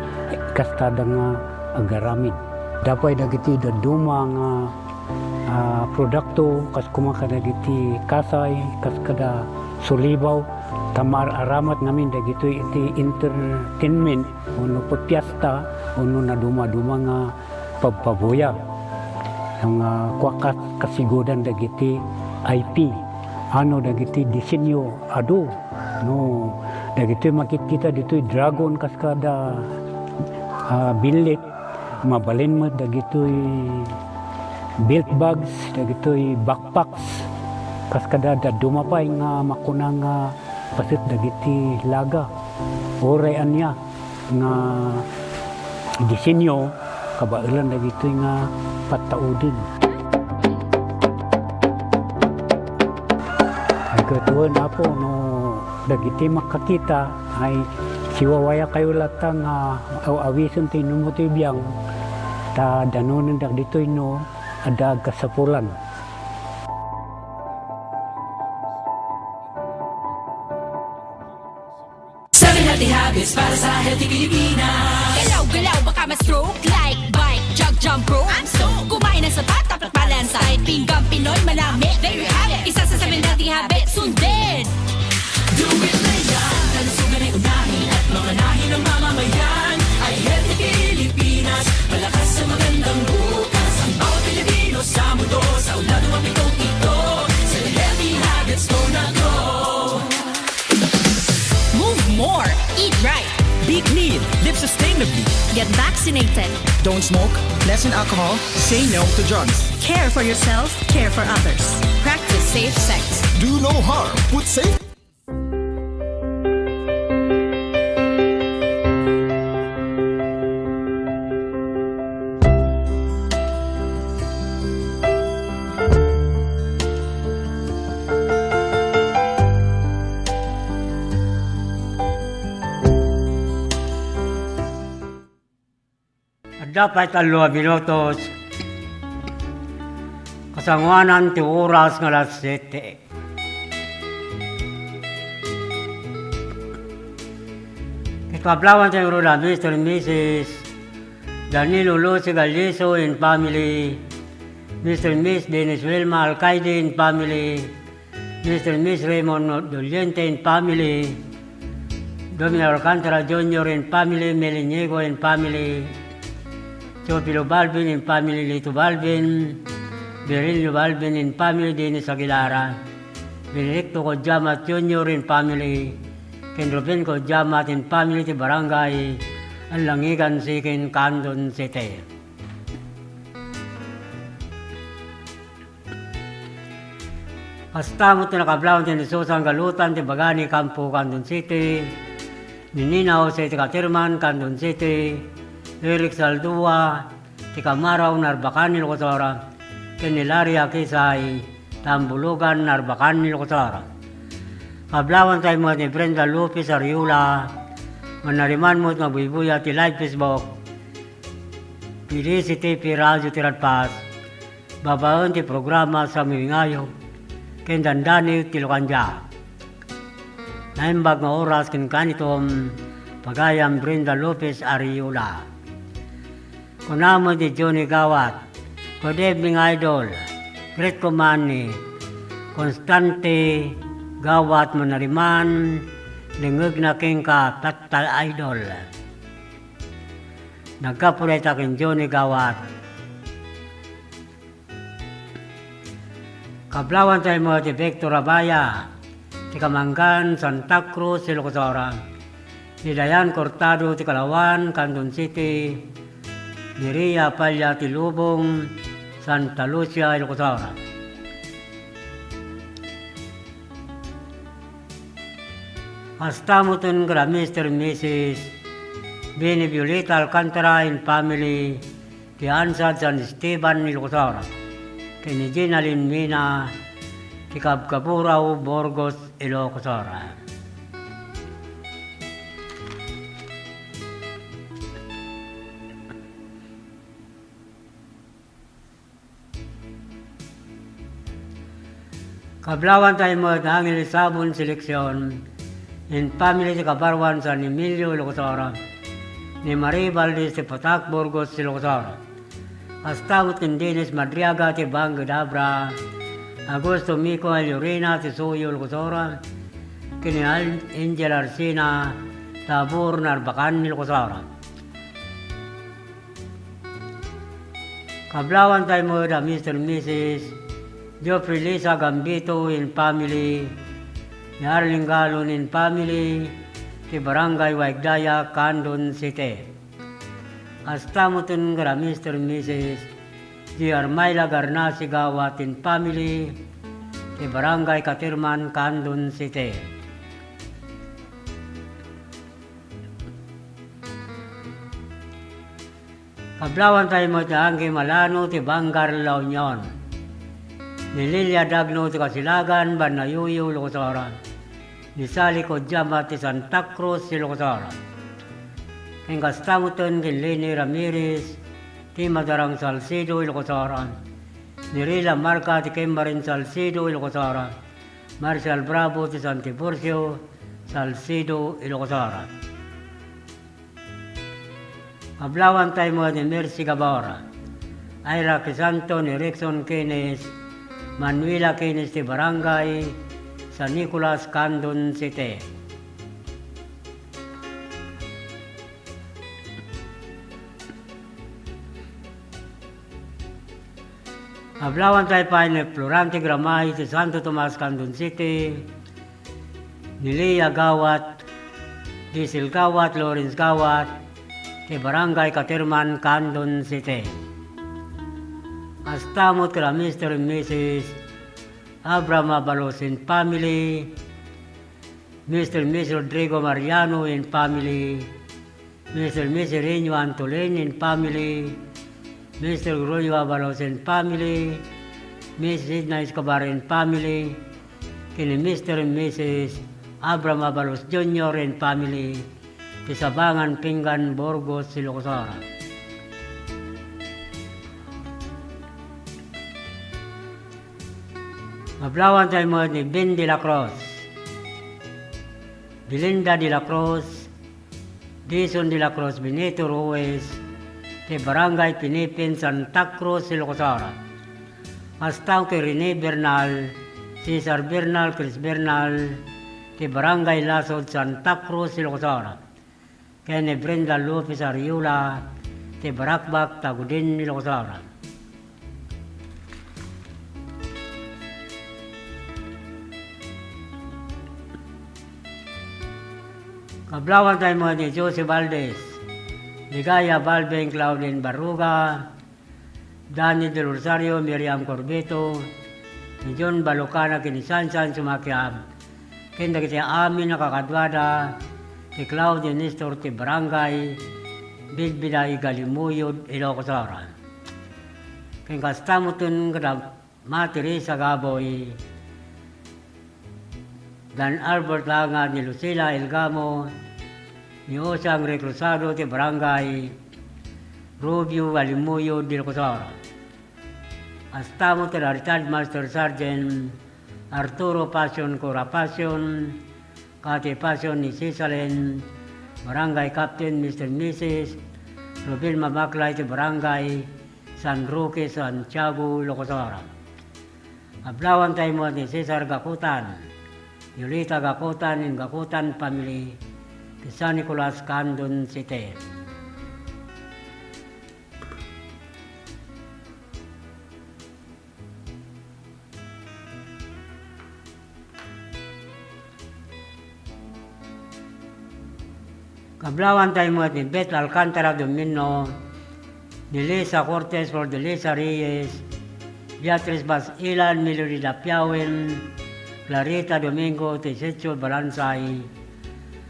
kastada nga agaramid dapay dagiti daduma nga produkto kas kumaka dagiti kasay kas kada sulibaw tamar aramat namin dagito iti entertainment uno pagpiesta uno na duma-duma nga pagpaboya ang kwakas kasigodan dagiti IP ano dagiti disenyo ado no dagiti makikita dito'y dragon kaskada bilit mabalin mo dagito'y belt bags dagito'y backpacks kaskada dumapay nga makunang pasit dagiti laga oray anya nga disenyo kabailan dagito'y nga pataudin. Ay katuan na po, no, dagiti makakita ay siwawaya kayo latang awison tinumutoy biyang ta danunan dagito'y no adag kasapulan. Healthy habits para sa healthy Pilipinas. Galaw-galaw baka ma-stroke like bike, jog, jump, rope. I'm so kumain ng sapat, tapat balance. Kahit pinggang Pinoy, manami. There you have it. Isa sa 7 healthy habits, sundin. Do it na yan. Kalusugan ay unahin at mga nahin ng mamamayan. Ay healthy Pilipinas. Malakas sa magandang bukas. Ang bawat Pilipino sa mundo. Sa ulado ang pitong ito. Sa healthy habits go na go. Move more. Eat right. Be clean, live sustainably. Get vaccinated. Don't smoke, lessen alcohol, say no to drugs. Care for yourself, care for others. Practice safe sex. Do no harm, put safe. Dapat alwa minutos kasanguanan ti oras nga alas 7. Kitaplawan sa Rula, Mr. and Mrs. Danilo Lucy Galliso and family, Mr. and Miss Dennis Wilma Alcaide and family, Mr. and Miss Raymond Doliente and family, Domino Alcantara Jr. and family, Meliniego and family, Chopilo Balvin and family, Lito Balvin, Berilio Balvin and family, Dennis Aguilara, Benedicto Cojamat Jr. and family, Ken Ruben Cojamat and family, ti Barangay, ang Langigan Sikin, Candon City. Hasta mo ito nakablawan ti Susang Galutan, ti Bagani, Campo, Candon City, Nininaw sa ti Katirman, Candon City, Eric Saldua, ti Kamaraw, Narbacan, Ilocosora, Kenilaria, Kisay, Tambulugan, Narbacan, Ilocosora. Kablawan tayo mo ni Brenda Lopez Ariula, manariman mo magbubuya ti live Facebook, Pili City, Radio Tiradpas, babaon ti programa sa Miwingayo, ken dandani ti Lokanja. Naimbag nga oras ken kanitom pagayam Brenda Lopez Ariula. Kunamo di Johnny Gawat, good evening idol, great kumani, Constante Gawat manariman, lingag na king ka tatal idol. Nagkapulit akin Johnny Gawat. Kablawan tayo mo ti Victor Abaya, ti Kamanggan, Santa Cruz, Ilocosora, ni Dayan Cortado, ti Kalawan, Candon City, ni Ria Palya, ti Lubong, Santa Lucia, Ilocosora. Hasta mo ito nga Mr. and Mrs. Bini Violeta Alcantara and family, ti Ansad San Esteban, Ilocosora. Kini Gina Linmina, ti Kabkaburaw, Burgos, Ilocosora. Kablawan tayo mo at Angel Sabon Seleksyon, in family ti Kabarwan San Emilio, Ilocosora, ni Marie Valdez ti Patak, Burgos, Ilocosora. Hasta kin Dennis Madriaga ti Bangadabra, Augusto Mico Alurina ti Suyo Ilocosora, kini Angel Arsina Tabur Narbacan Ilocosora. Kablawan tayo mo da Mr. and Mrs. Geoffrey Lisa Gambito in family, ni Arling Galon in family, ti Barangay Waigdaya, Candon City. Hasta mo ito nga Mr. and Mrs. Di Armayla Garnasi Gawat in family, ti Barangay Katirman, Candon City. Kablawan tayo mo ti Angge Malano, ti Bangar La Union, ni Lilia Dagno, ti Kasilagan, Banayuyo, Ilocosora, ni Sally Kodjama, ti Santa Cruz, Ilocosora. Ang kastamutan kay Lenny Ramirez, ti Madarang Salcedo, Ilocosora, ni Rila Marca, ti Kembarin Salcedo, Ilocosora, Marcial Bravo, ti San Tiburcio, Salcedo, Ilocosora. Kablawan tayo mo ni Mercy Gabora, Ira Crisanto, ni Rickson Keynes, Manuela Keynes, ti Barangay, San Nicolas, Candon City. Kablawan tayo pa ni Florante Gramay, ti Santo Tomas, Candon City, ni Leah Gawat, Diesel Gawat, Lawrence Gawat, ti Barangay Katirman, Candon City. Hasta mo kila Mr. and Mrs. Abraham Abalos in family, Mr. and Mrs. Rodrigo Mariano in family, Mr. and Mrs. Reño Antolin in family, Mr. Groyo Abalos and family, Mrs. Edna Escobar and family, kini Mr. and Mrs. Abraham Abalos Jr. and family, Tisabangan, Pinggan, Burgos, Ilocosora. Mablawan tayo mo ni Ben de la Cruz, Belinda de la Cruz, Dison de la Cruz, Benito Ruiz, ti Barangay Pinipin, Santa Cruz, Ilocosora. Hasta kay Rene Bernal, Cesar Bernal, Chris Bernal, ti Barangay Lasod, Santa Cruz, Ilocos Norte. Kene Brenda Lopez Ariula, ti Barakbak, Tagudin, Ilocos Norte. Kablawan tayo mga ni Jose Valdez, Ligaya Balbeng, Claudine Baruga, Danny Del Rosario, Miriam Corbeto, ni John Balocana, kinisansan sumakyab, kenda kita amin nakakadwada, si Claudio Nestor, ti Barangay, Bilbiday, Galimuyod, Ilocos Norte. Kaya kastamutun kada matiri sa Gaboy, Dan Albert Langa, ni Lucila Elgamo, ni Osang Reclusado, ti Barangay, Rubio, Galimuyod, Ilocos Norte. Astamo ti retired Master Sergeant Arturo Passion Cora Passion, Kati Passion ni Cesalen, Barangay Captain Mr. Mrs. Rubil Mabaklay ti Barangay San Roque, Santiago, Ilocos Norte. Ablawan tayo mo ni Cesar Gakutan, Yulita Gakutan in Gakutan Family, ti San Nicolas, Candon City. Kablawan tayo mo ni Beth Alcantara Domino, ni Lisa Cortez for de Lisa Reyes, Beatriz Basilan, Melody Lapiawen, Clarita Domingo, Tisecho Balansay,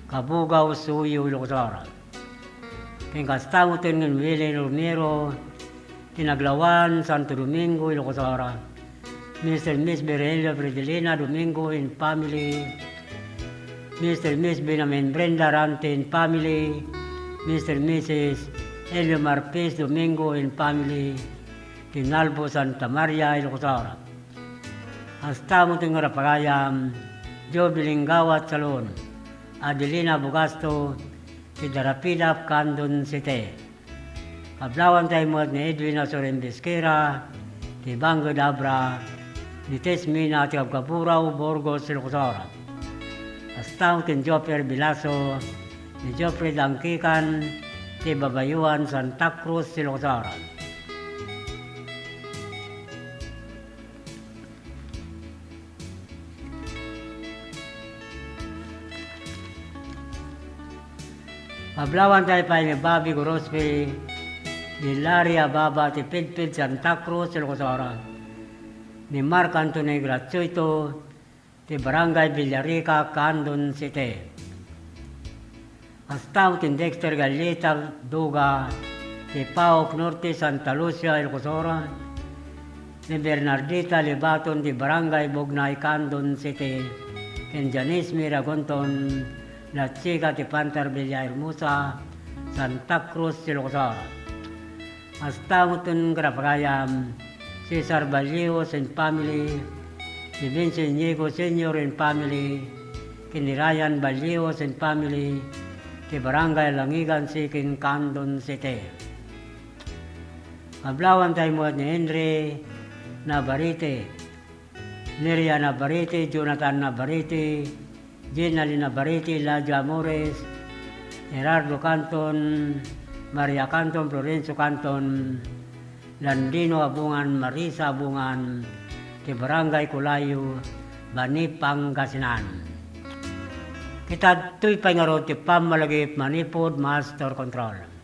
Kabugaw, Suyo, Ilocos Norte. Kaya kastamutin ng Willie Romero, Tinaglawan, Santo Domingo, Ilocos Norte. Mr. Miss Berelio Fredelina Domingo and family, Mr. Miss Benjamin Brenda Rante and family, Mr. Mrs. Elio Marpes Domingo and family, Tinalbo Santa Maria, Ilocos Norte. Hasta mo tingor pagayam, Joe Bilingawat Salon, Adelina Bugasto, Sidarapida, Candon City. Kablawan tayo mo ni Edwin Asoren Bisquera, ti Bango Dabra, ni Tesmina, ti Abgapuraw, Burgos, Ilocos Norte. Hasta mo tin Jopper Bilaso, ni Jopper Dangkikan, ti Babayuan, Santa Cruz, Ilocos Norte. Pablawan tayo pa ni Bobby Gorospe, ni Larry Ababa, ti Pidpid, Santa Cruz, Ilocos Norte, ni Mark Anthony Gratuito, ti Barangay Villarica, Candon City. Hasta tin Dexter Galita Duga, ti Paok Norte, Santa Lucia, Ilocos Norte, ni Bernardita Libaton, ti Barangay Bognay, Candon City, ken Janice Miragonton, La Chica, ti Pantar Villa Hermosa, Santa Cruz, Ilocos Norte. Hasta mutun Grapagayam, Cesar Balios and family, si Vincent Niego Senior and family, kini Ryan Balios and family, ti Barangay Langigan, Sikin, Candon City. Kablawan tayo mo ni Henry Navarrete, Neria Navarrete, Jonathan Navarrete, Ginali Navarrete, Ladia Amores, Gerardo Canton, Maria Canton, Florencio Canton, Landino Abungan, Marisa Abungan, ti Barangay Kulayo, Bani, Pangasinan. Kita tuy pangarot ti Pamalagip, Manipod, Master Control.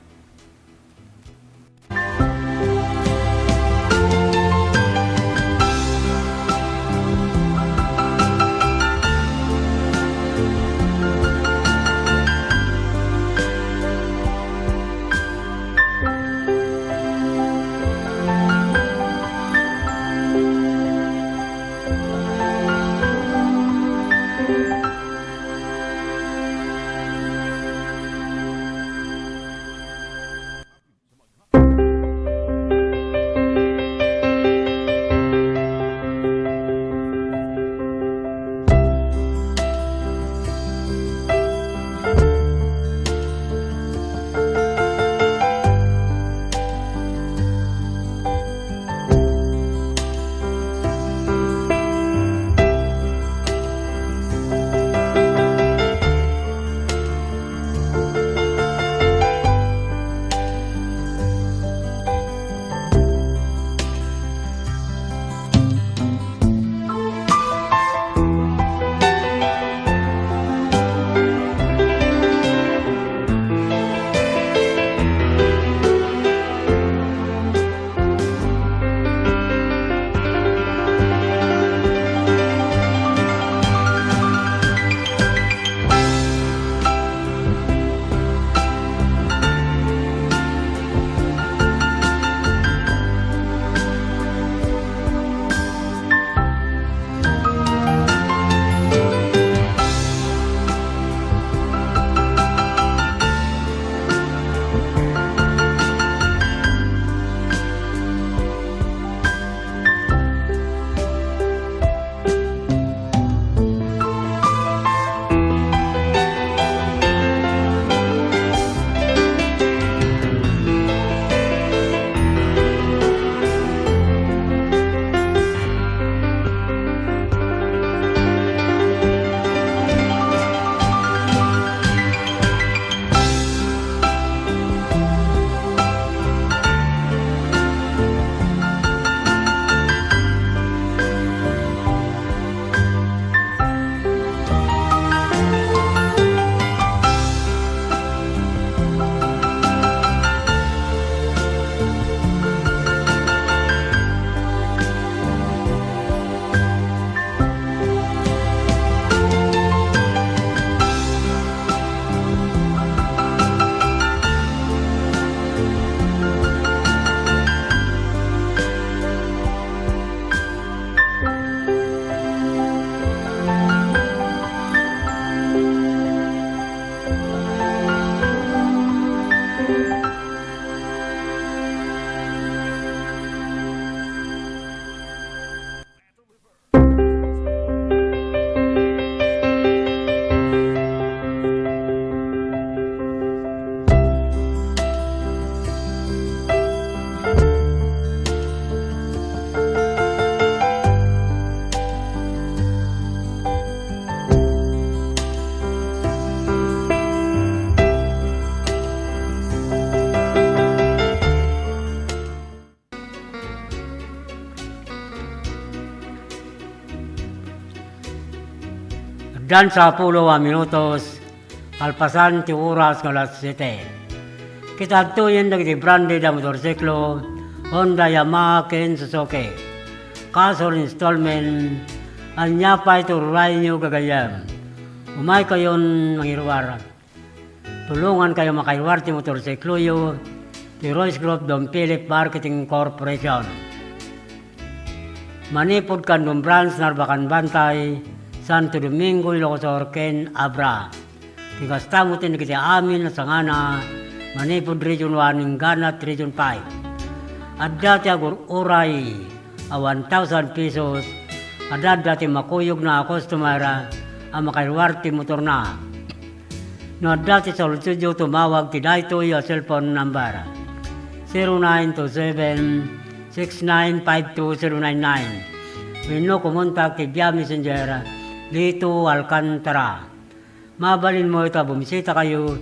Dan sa 10 minutos, kalpasan ti oras nga alas 7. Kitagtuyen dagiti branded a motorsiklo, Honda, Yamaha, ken Suzuki. Kasor installment, anya pa ito nyo gagayam. Umay kayon mangirwar. Tulungan kayo makairwar ti motorsiklo yo, ti Royce Group Dom Philip Marketing Corporation. Manipod Kandong Branch, Narbacan Bantay, Santo Domingo, Ilocos ken Abra. Tigastamutin kiti amin na sangana, Manipod Region 1, Ganat Region 5. At dati agur uray, 1,000 pesos, at dati makuyog na customer, ang makairwar ti motor na. No dati sa studio tumawag ti dayto yung cellphone number 0927-6952-099. Wino kumontak ti via messenger Lito Alcantara. Mabalin mo ito, bumisita kayo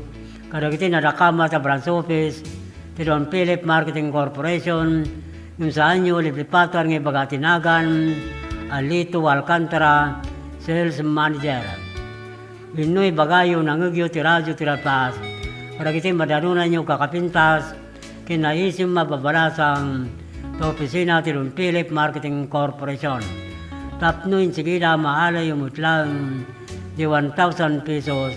kadagiti nadakama sa branch office ti Don Philip Marketing Corporation yung saan nyo liplipatan ng bagatinagan Lito Alcantara Sales Manager. Wino'y bagayo nangagyo ti radyo ti rapas kadagiti madanunan nyo kakapintas kinaisim mababalasang sa opisina ti Don Philip Marketing Corporation. Tapnoin sigida maala yung mutlang di 1,000 pesos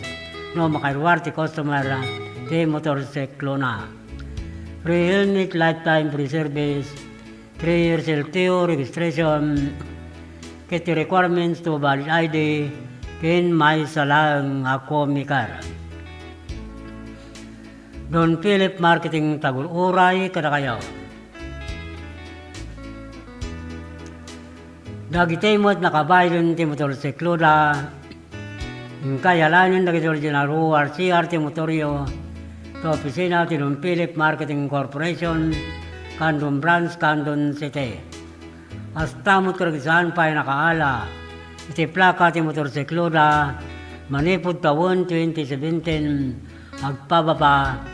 no makairwar ti customer ti motorsiklo na. Free helmet, lifetime free service, 3 years LTO registration, kiti requirements to valid ID, kin may salang ako mikar. Don Philip Marketing Tagul-Uray, kada kayo. Dagitay mo't nakabaylon ti motorsiklo da, yung kayalanin dagiti original ORCR ti motoryo, to opisina ti Don Philip Marketing Corporation, Kandong Branch, Kandong City. Hasta mo't karagisaan pa'y nakaala, iti plaka ti motorsiklo da, Manipod taon 2017, agpababa,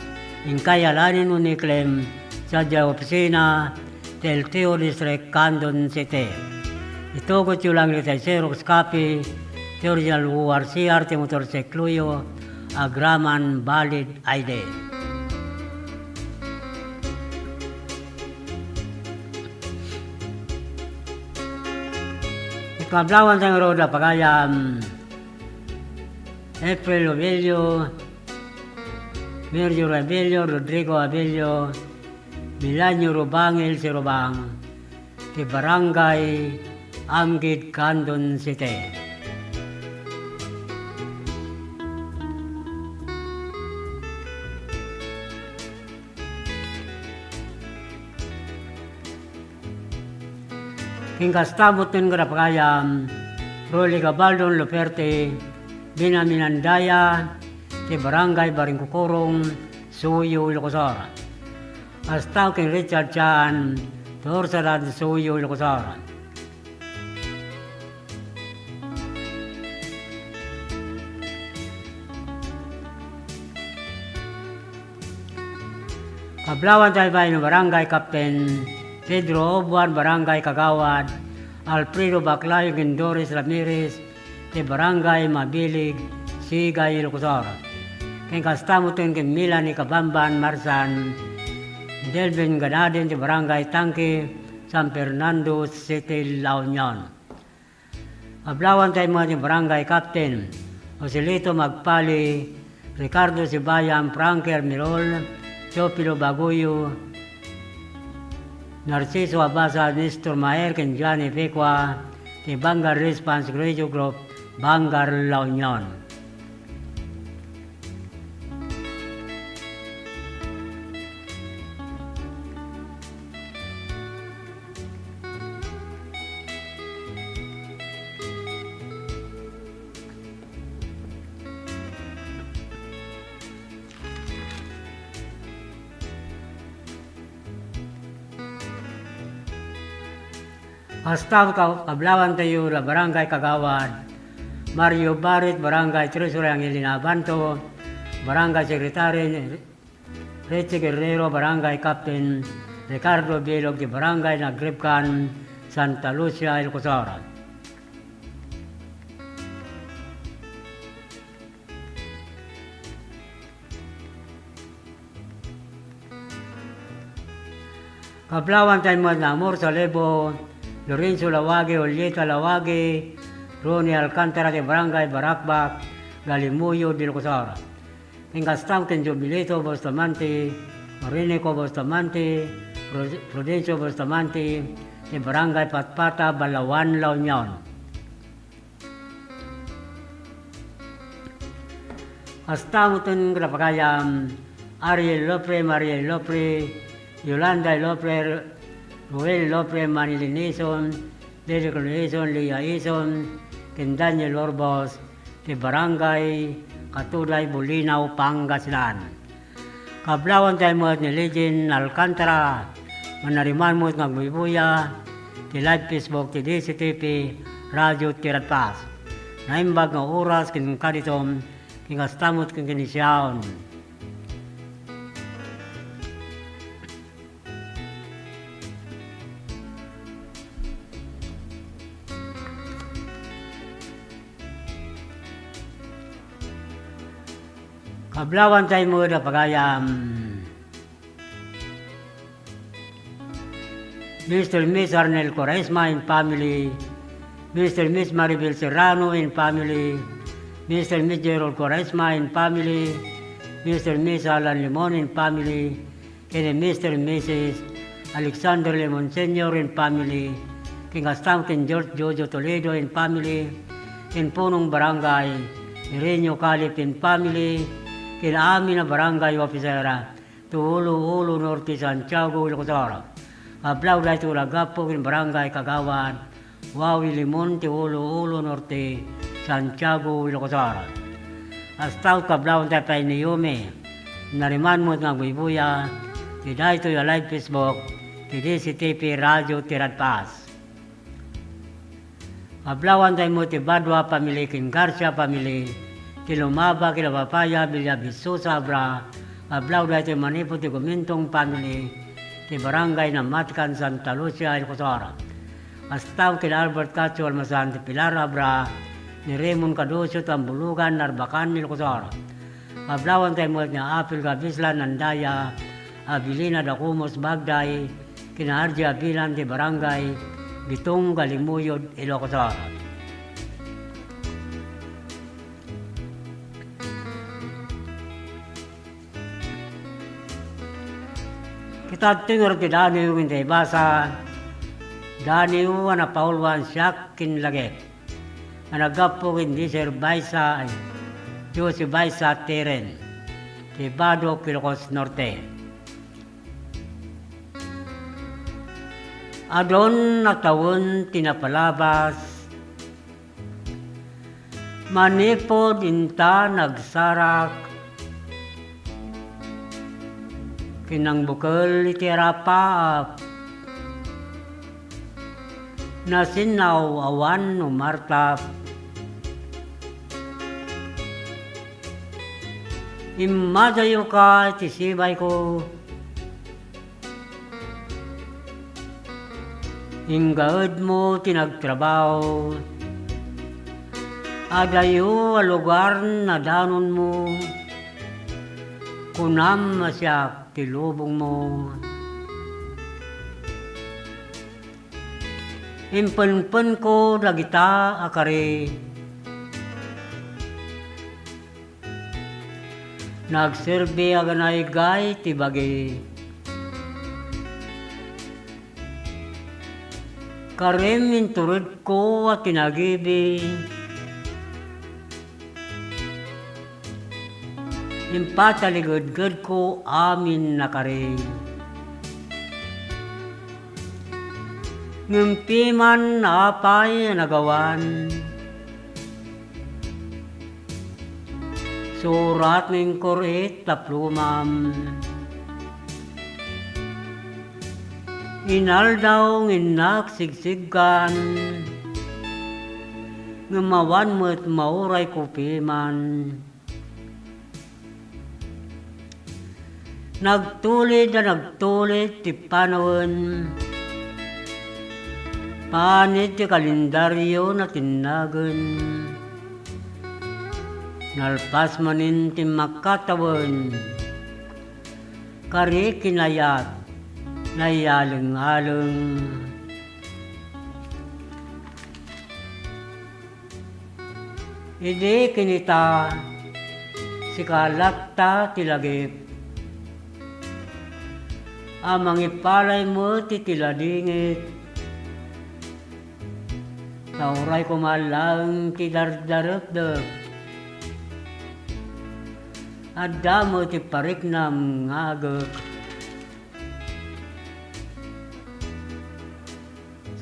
yung kayalanin uniklem sa opisina ti LTO District, Kandong City. Ito ko lang ito ay Xerox copy, the original ORCR, the motorsiklo yo, agraman valid ID. Ikablawan sa roda pagayam, April Obelio, Virgil Abelio, Rodrigo Abelio, Milanyo Rubangil si Rubang, ti Barangay Amgid, Kandong City. Kingkastabot nun karapakayam, Rolly Gabaldon Luperte, Binaminandaya, ti Barangay Baringkukurong, Suyo, Ilocosor. Hasta king Richard Chan, Torsalad, Suyo, Ilocosor. Kablawan tayo ba ng Barangay Captain Pedro Obuan, Barangay Kagawad, Alfredo Baclayo, Gendores Ramirez, ti Barangay Mabilig, Sigay, Ilocosor. Kaya kastamo ito yung Milani Kabamban, Marsan, Delvin Ganaden, ti Barangay Tangke, San Fernando City, La Union. Kablawan tayo mga ng Barangay Captain Joselito Magpali, Ricardo Sibayam, Franker Mirol, Chopilo Baguyo, Narciso Abasa, Nestor Maher, ken Johnny Pecua, ti Bangar Response Radio Group, Bangar La Union. Hasta kablawan tayo la Barangay Kagawad, Mario Barit, Barangay Treasury Angelina Banto, Barangay Secretary Richie Guerrero, Barangay Captain Ricardo Bilog, di Barangay Nagripkan, Santa Lucia, Ilocosor. Kablawan tayo mo na Amor Salebo, Lorenzo Lawage, Julieta Lawage, Ronnie Alcantara de Barangay Barakbak, Galimuyo de Locosara. Ingastang ten Jubileto Bustamante, Marinico Bustamante, Prudencio Bustamante, de Barangay Patpata, Balawan, La Union. Hasta mo itong grapagayam, Ariel Lopre, Maria Lopre, Yolanda Lopre, Ruel Lopre, Manilin Ison, Derek Ison, Lia Ison, Ken Daniel Orbos, de Barangay Katuday, Bulinaw, Pangasinan. Kablawan tayo mo ni Legend Alcantara, manariman mo ng Buibuya, ti live Facebook, ti DCTP, Radio Tiratpas. Naimbag ng oras, kin kaditom, kingastamot kin kinisyaon. Kablawan tayo mo na pagayam. Mr. and Miss Arnel Quaresma and family, Mr. and Miss Maribel Serrano and family, Mr. and Miss Gerald Quaresma and family, Mr. and Miss Alan Limon and family, and Mr. and Mrs. Alexander Limon Sr. and family, King Astam King George Jojo Toledo and family, in Punong Barangay, Irenyo Calip and family, kina amin na barangay officera, Tuulo Norte Santiago, Ilocosara. Ablaw dahil tulagapo kin barangay Kagawan, Wawi Limon, Tuulo Norte, Santiago, Ilocosara. Hasta kablaw tayo pa iniyume, nariman mo ng Buibuya, tiday to yung live Facebook, tidi si TP Radio Tiratpas. Ablawan tayo mo ti Badwa pamili, kin Garcia pamili, Kilumaba, Kilapapaya, Billabiso, Sabra, Ablaw dahil manipo ti Gumintong family, ti barangay na Matkan, Santa Lucia, Ilocosara. Astaw kila Albert Cacho, Almasan, ti Pilar Abra, ni Raymond Cadusio, Tambulugan, Narbacan, Ilocosara. Ablawan tayo mo ni Apil Gavislan, Nandaya, Abilina, Dacumos, Bagday, kina Arji Abilan, ti barangay, Bitong, Galimuyod, Ilocosara. Kita tingor ti Daniel hindi basa Daniel na Paulwan siyak kinlagip. Anagapo hindi Sir Baisa Jose Baisa Teren ti Bado Ilocos Norte. Adon na taon tinapalabas manipod inta nagsarak kinang bukal itirapa nasinaw awan umartap imadayo ka tisibay ko inggaad mo tinagtrabaho adayo a lugar na danon mo kunam masyak tilubong mo. Impen-pen ko dagita akari. Nagserbe aganay gay tibagi. Karim inturod ko at tinagibi. Impataligod-god ko amin nakari. Ngumpi man apay nagawan. Surat ng kurit taplumam. Inaldaw nginak sigsigan. Ngumawan mo't mauray kupiman. Nagtulid na nagtulid ti panawin. Panit ti kalendaryo na tinagan. Nalpas manin ti makatawan. Kari kinayat. naialeng-aleng. Idi kinita si kalakta tilagip, amang ipalay mo titiladingit, sauray ko malang tidardarap-dap, adda mo ti pariknam ngagak.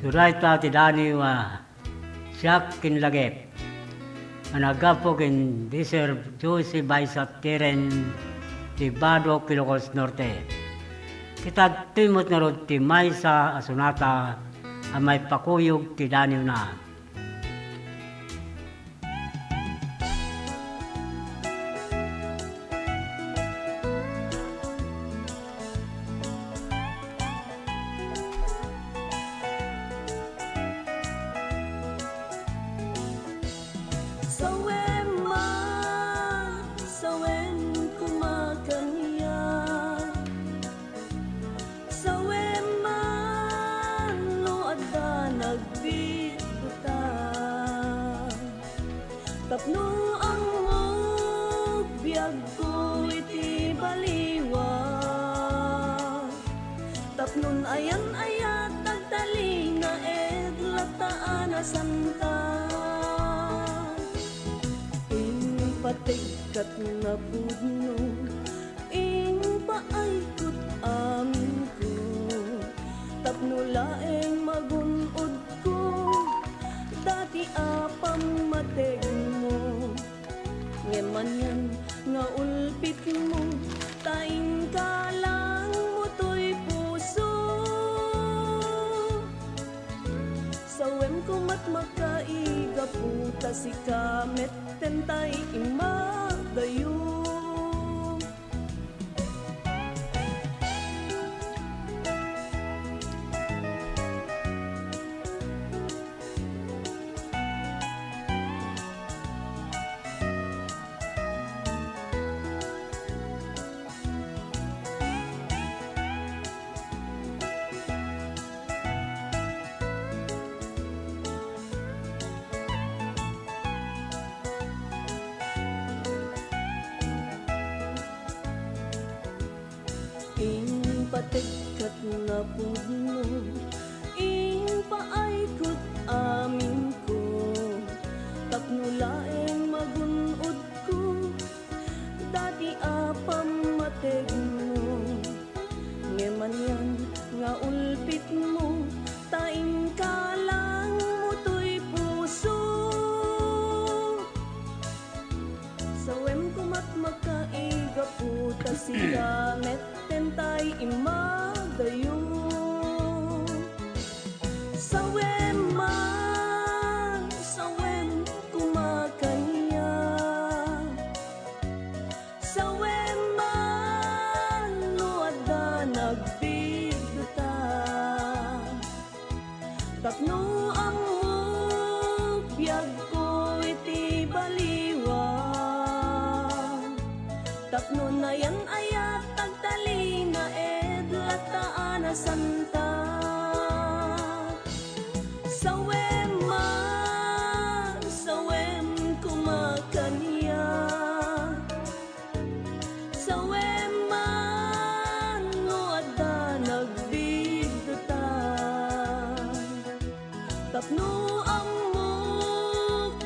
Suray ta ti daniwa, siyak kinlagip, anagapo kin deserve Jose Baisat Tiren ti Bado Kilocos Norte. Kita timot na rod ti Maysa Asunata amay pakuyog ti daniw na. Sawen kumakanya, sawen lo adda nagbituta, tapno ang biyag ko iti baliwa, tapnon ayan tagtali nga lataan na santa. Patigkat na pudno, ing paaykot amin ko, tapno laeng magunod ko, dati apam mateg mo, ngeman yan nga ulpit mo, taing kalang mo'to'y puso. Sawem ko mat makaiga puta si kamet, tentay imadayo. Ing patigkat na pudno, ing paaykot amin ko, tapno laeng magunod ko, dati apam mateg mo, ngeman yan nga ulpit mo, taing kalang mo'to'y puso. Sawem kumat makaiga puta si kamet, tentay imadayo. Sawem kumakanya, sawem lo adda nagbiguta, tapno ang biyag ko iti baliwa, tapno na yan tagtali na lataan na santa. Sawem kumakanya, sawem lo adda nagbiguta, tapno ang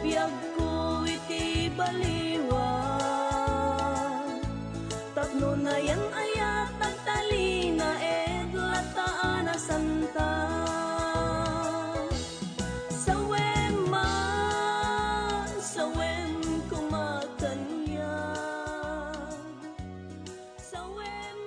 biyag ko iti baliwa, tapno na yan tagtali na lataan na santa. Sawem kumakanya, sawem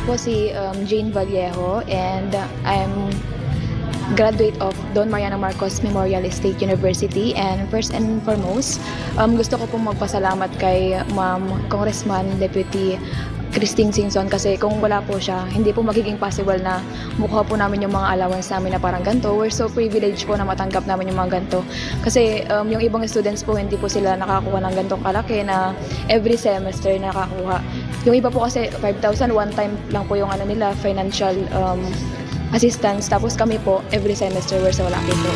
po si Jane Vallejo and I'm graduate of Don Mariano Marcos Memorial State University, and first and foremost, gusto ko pong magpasalamat kay Ma'am Congressman Deputy Christine Singson, kasi kung wala po siya, hindi po magiging possible na mukha po namin yung mga allowance namin na parang ganito. We're so privileged po na matanggap namin yung mga ganito. Kasi yung ibang students po, hindi po sila nakakuha ng ganitong kalaki na every semester nakakuha. Yung iba po kasi 5,000 one time lang po yung nila, financial assistance. Tapos kami po, every semester we're so lucky po.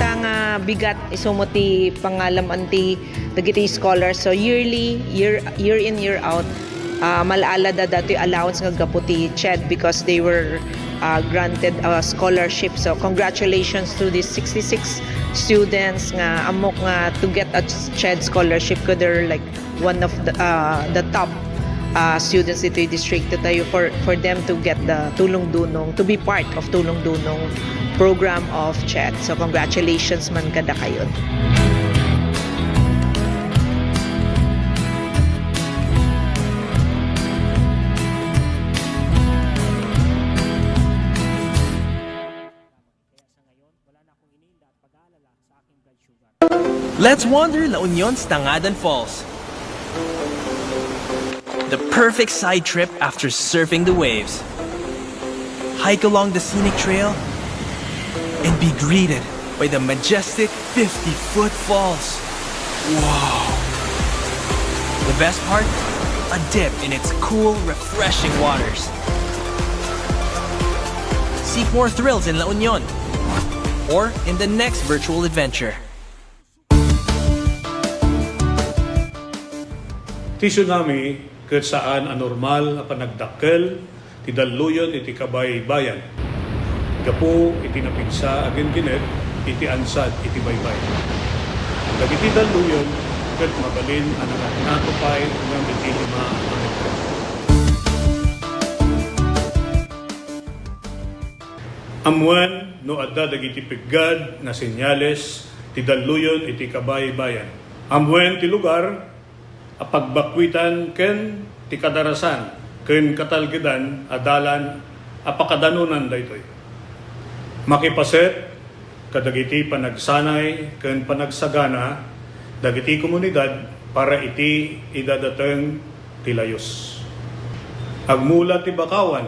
Tanga bigat isumo ti pangalam anti dagiti scholars. So yearly, year in year out, malaala da dati allowance nga gaputi CHED because they were granted a scholarship. So congratulations to these 66 students nga amok nga to get a CHED scholarship, ko they're like one of the top students dito yung district tayo for them to get the Tulong Dunong, to be part of Tulong Dunong program of CHED. So congratulations man kada kayo. Let's wander La Union's Tangadan Falls. The perfect side trip after surfing the waves. Hike along the scenic trail and be greeted by the majestic 50-foot falls. Wow! The best part? A dip in its cool, refreshing waters. Seek more thrills in La Union or in the next virtual adventure. Ti tsunami ket saan anormal a panagdakkel ti daluyon iti kabay-bayan. Gapo iti napigsa agen ginet iti ansad iti baybay. Dagiti daluyon ket mabalin ang natupay ng iti 5 a metro. Amuan no adda dagiti piggad na senyales ti daluyon iti kabay-bayan. Amuan ti lugar a pagbakwitan ken ti kadarasan ken katalgedan adalan a pakadanunan daytoy. Makipaset kadagiti panagsanay ken panagsagana dagiti komunidad para iti idadateng ti layos. Agmula ti bakawan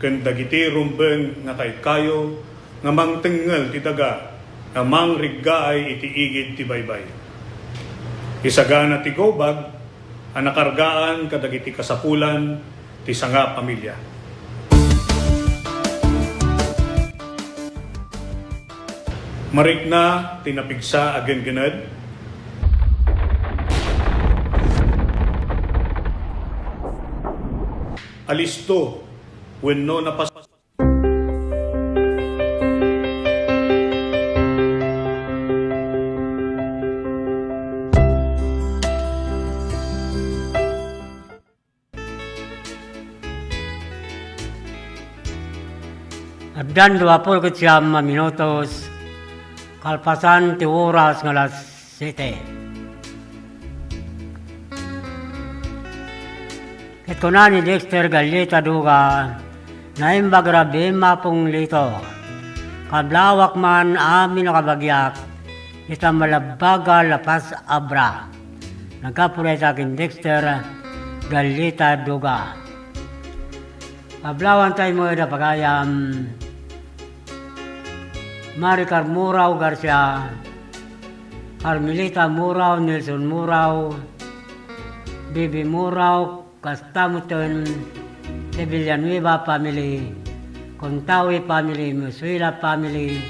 ken dagiti rumbeng nga kaykayo nga mangtengel ti daga nga mangriggaay iti igid ti baybay. Isagana ti gobag ang nakargaan kadagiti kasapulan ti sanga pamilya. Marikna tinapigsa agen gened. Alisto wenno napas Abdan 29 minutos, kalpasan ti oras ng alas 7. Ito na ni Dexter Galleta Duga, na imbagrabe mapong lito. Kablawak man amin nakabagyak, ita malabaga lapas abra. Nagkapuray sa akin Dexter Galleta Duga. Kablawan tayo mo na pagayam, Maricar Murao Garcia, Carmelita Murao, Nelson Murao, Bibi Murao, Castamuton, de Villanueva family, Contawi family, Musuila family,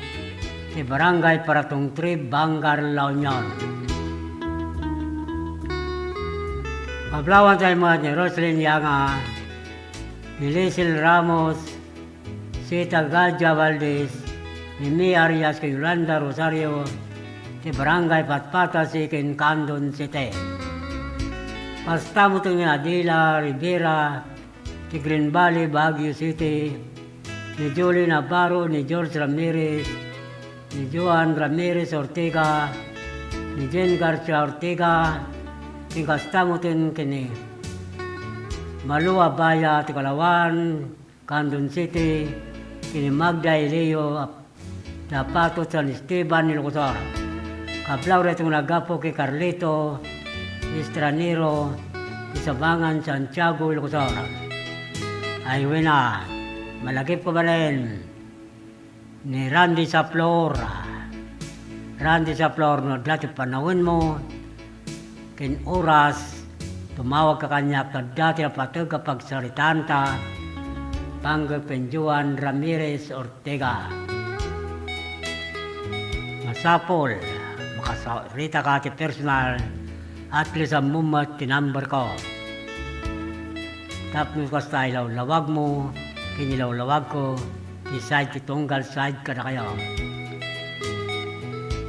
de Barangay Paratong Trip, Bangar, La Union. Kablawan tayo mo ni Roslyn Yanga, ni Lizel Ramos, Sita Gadja Valdez, ni Mi Arias kay Yolanda Rosario, ti Barangay Patpata si ken Candon City. Pastamo ni Adila Rivera, ti Green Valley, Baguio City, ni Julie Navarro, ni George Ramirez, ni Joan Ramirez Ortega, ni Jen Garcia Ortega, ni Castamutin kini Malua Baya, Tikalawan, Candon City, kini Magda Elio, Dapato San Esteban, Ilocosor. Kablaw rin itong nagapo kay Carlito, Estranero, Isabangan, Santiago, Ilocosor. Ay wina, malagip ko ba rin ni Randy Saplor. Randy Saplor, no dati panawin mo, kin oras, tumawag ka kanya ka dati na patag kapag saritanta, Panggap Penjuan Ramirez Ortega. Masapol, makasarita ka ti personal, at least ang mumat tinumber ko. Tapos ka sa ilaw-lawag mo, kinilaw-lawag ko, iside kitunggal side ka na kayo.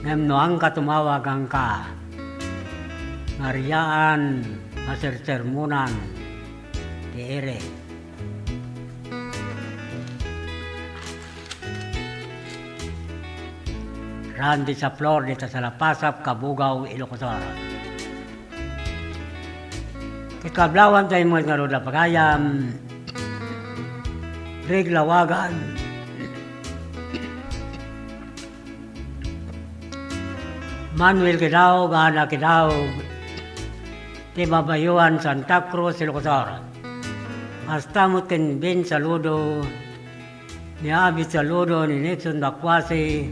Ngayon ka tumawagan ka, Mariaan, masersermunan, di ere. Randy sa Flor dito sa Lapasap, Kabugaw, Ilocosor. Kikablawan tayo mo nga roda pagayam, reglawagan, Manuel Kidaw, Gana Kidaw, Tibabayuan, Santa Cruz, Ilocosor. Hasta mo Ben saludo, ni Abit saludo, ni Nixon Bakwasi,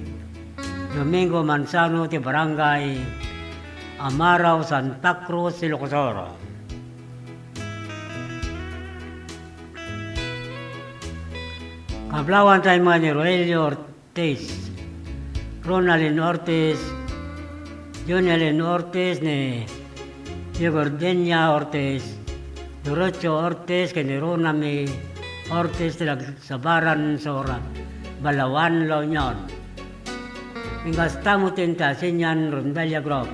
Domingo Manzano, ti Barangay Amaraw, Santa Cruz, Ilocosor. Kablawan tayo mga ni Roelio Ortiz, Ronaldin Ortiz, Junelin Ortiz, ni Gordenia Ortiz, Durocho Ortiz, ni Ronami Ortiz, Sabaran, Sora, Balawan, La Union. Ingasta mo tinta, Sinyan, Rondalia Group,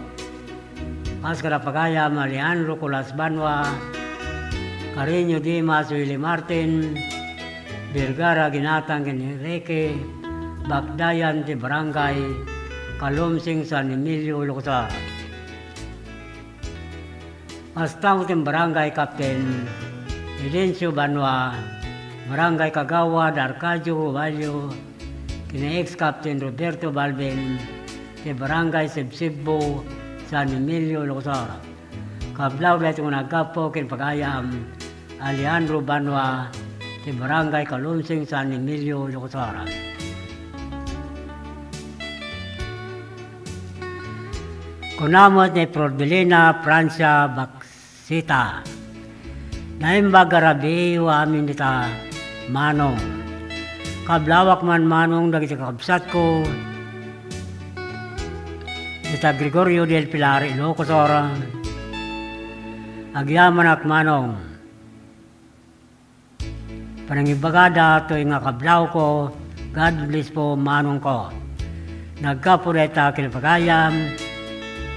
Ascara Pagaya, Marianro, Colas Banwa, Cariño Dimas, Willie Martin, Vergara, Ginatang, Enrique, Bagdayan, di Barangay, Kalumsing, San Emilio, Ilocosor. Hasta mo tin Barangay Captain Edencio Banwa, Barangay Kagawad, Arcadio, Valio, kina ex-Captain Roberto Balben, di Barangay Sibsibbo, San Emilio, Ilocosor. Kablaw na itong nagkapo, kinpagayam, Alejandro Banwa, di Barangay Kalumsing, San Emilio, Ilocosor. Kunamot ni Prodelina, Francia, Baksita. Naimbag garabi, amin nita, Manong. Kablawak man Manong, dagiti kakabsat ko, nita Gregorio del Pilar, Ilocosor. Agyaman at Manong. Panangibagada ito yung kablaw ko, God bless po Manong ko. Nagkapureta kinapagayam,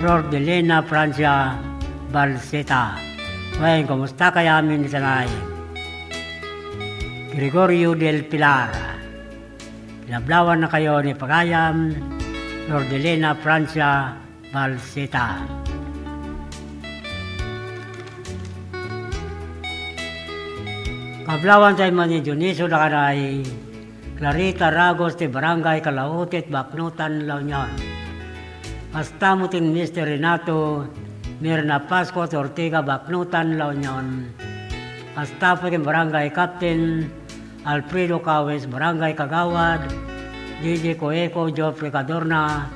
Prodelina, Francia, Balseta. Ngayon, kumusta kaya amin itanay? Gregorio del Pilar. Pinablawan na kayo ni Pagayam, Prodelina, Francia, Balseta. Kablawan tayo man ni Dioniso Lacanay, Clarita Ragos, ti Barangay Calautit, Baknutan, La Union. Hasta mo tin Mr. Renato, Mirna Pasco, Ortega, Baknutan, La Union. Hasta po tin Barangay Captain, Alfredo Cawes, Barangay Kagawad, DJ Coeco, Joffrey Cadorna,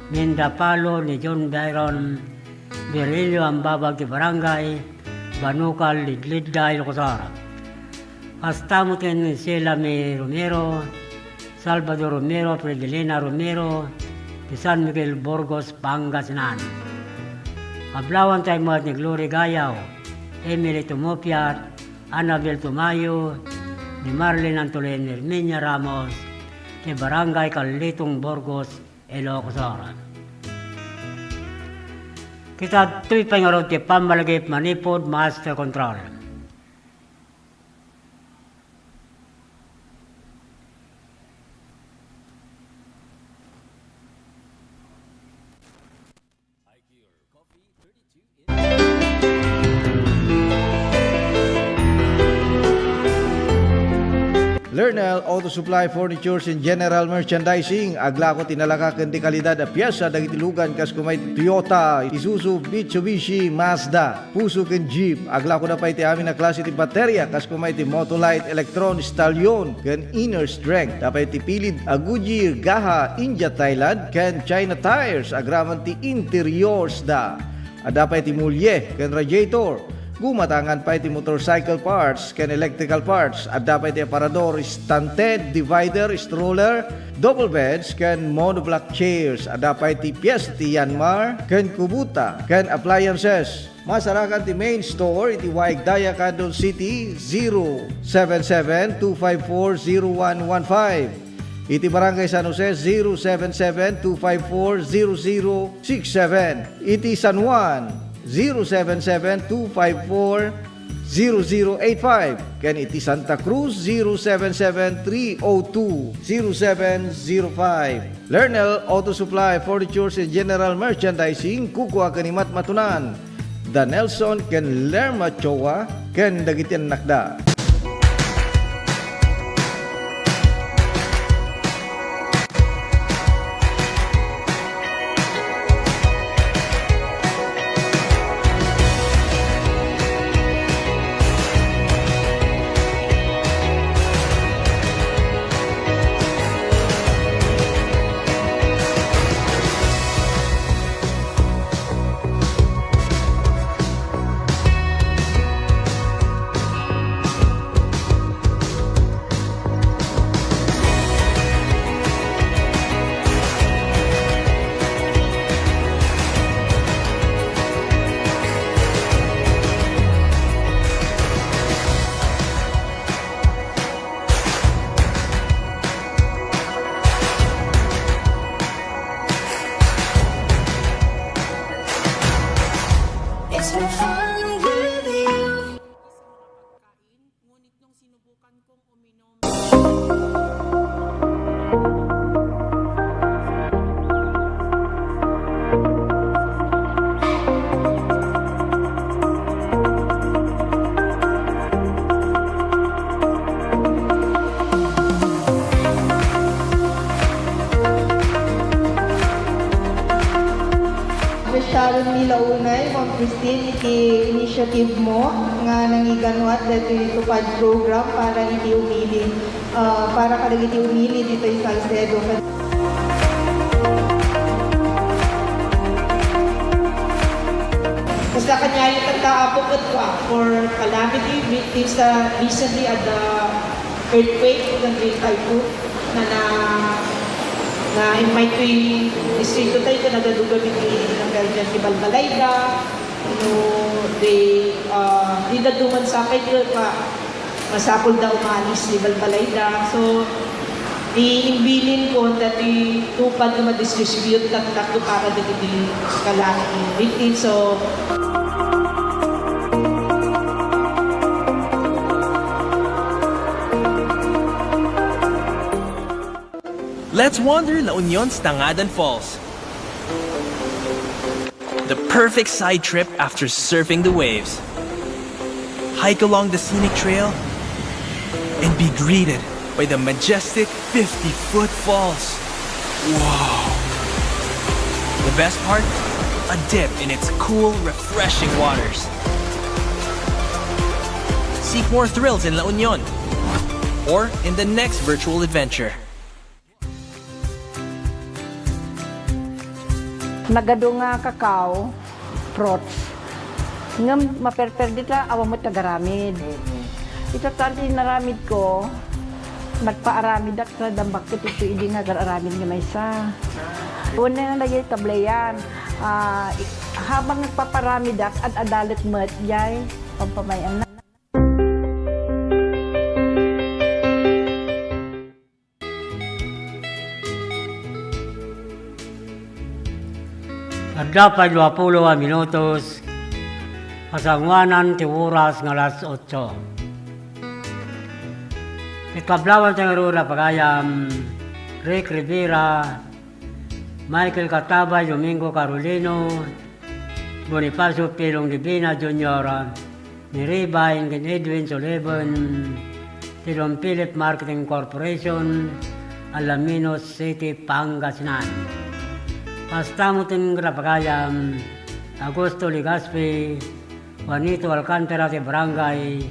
Minda Palo, ni John Byron, Virilio Ambabag, ti Barangay, Banukal, Lidlidda, Ilocosor. Hasta mo tin Selame Romero, Salvador Romero, Predelina Romero, di San Miguel, Burgos, Pangasinan. Kablawan tayo mga ni Glory Gayaw, Emily Tumopiat, Annabel Tumayo, ni Marlene Antolen, Herminia Ramos, ni Barangay Kalitong, Burgos, Ilocosor. Kita tuy pangarot ti Pamalagip Manipod Master Control. Lernel Auto Supply Furnitures and General Merchandising. Agla ko tinalaka ken di kalidad a piyesa dagiti lugan kas kumay Toyota, Isuzu, Mitsubishi, Mazda, Puso ken Jeep. Agla ko na pa iti amin na klase ti baterya kas kumay ti Motolite, Electron, Stallion ken Inner Strength. Dapat ti pilid a Goodyear, Gaha, India, Thailand ken China Tires. Agraman ti interiors da. Dapat ti mulye ken radiator. Gumatangan pa iti motorcycle parts ken electrical parts. At dapat iti aparador, stunted, divider, stroller, double beds ken monoblock chairs. At dapat iti piyes ti Yanmar ken Kubota ken appliances. Masarakan ti main store iti Waigdaya, Quezon City 077-254-0115. Iti Barangay San Jose 077-254-0067. Iti San Juan 077-254-0085. Ken iti Santa Cruz 077-302-0705. Lernel Auto Supply Furnitures and General Merchandising. Kukuha kanimat matunan Da Nelson ken Lerma Chowa ken dagitian nakda. Sharon Milaunay, Ma'am Christine, iti initiative mo nga nangiganwat dito itupad program para iti umili, para kadag iti umili dito yung Salcedo. Basta kanya yung tataapok for calamity victims recently at the earthquake ng Great Typhoon na invite ko yung distrito tayo na nagaduga bigay ng dyan si Balbalayda. Di naduman sa akin yun pa masapol daw umalis ni Balbalayda. So, iimbilin ko na tupad na ma-distribute takto para dito calamity victims. So, Let's wander La Union's Tangadan Falls. The perfect side trip after surfing the waves. Hike along the scenic trail and be greeted by the majestic 50-foot falls. Wow! The best part? A dip in its cool, refreshing waters. Seek more thrills in La Union or in the next virtual adventure. Nagado nga kakao, fruits. Ngam maperper dita awa mo tagaramid. Ita tali naramid ko, nagpaaramid at sa dambak ito idi nga gararamid nga may isa. Una na lagay tablayan. Habang nagpaparamid at adalit mat yay pampamayang na. Dapat 20 minutos, kasangwanan ti oras ng alas 8. Ikablawan sa ngarura pagayam, Rick Rivera, Michael Catabay, Domingo Carolino, Bonifacio Pilong Divina Jr., ni Ribain, Edwin Sullivan, ti Don Philip Marketing Corporation, Alaminos City, Pangasinan. Pastamutin Grapagayam, Augusto Ligaspi, Juanito Alcantara de Barangay,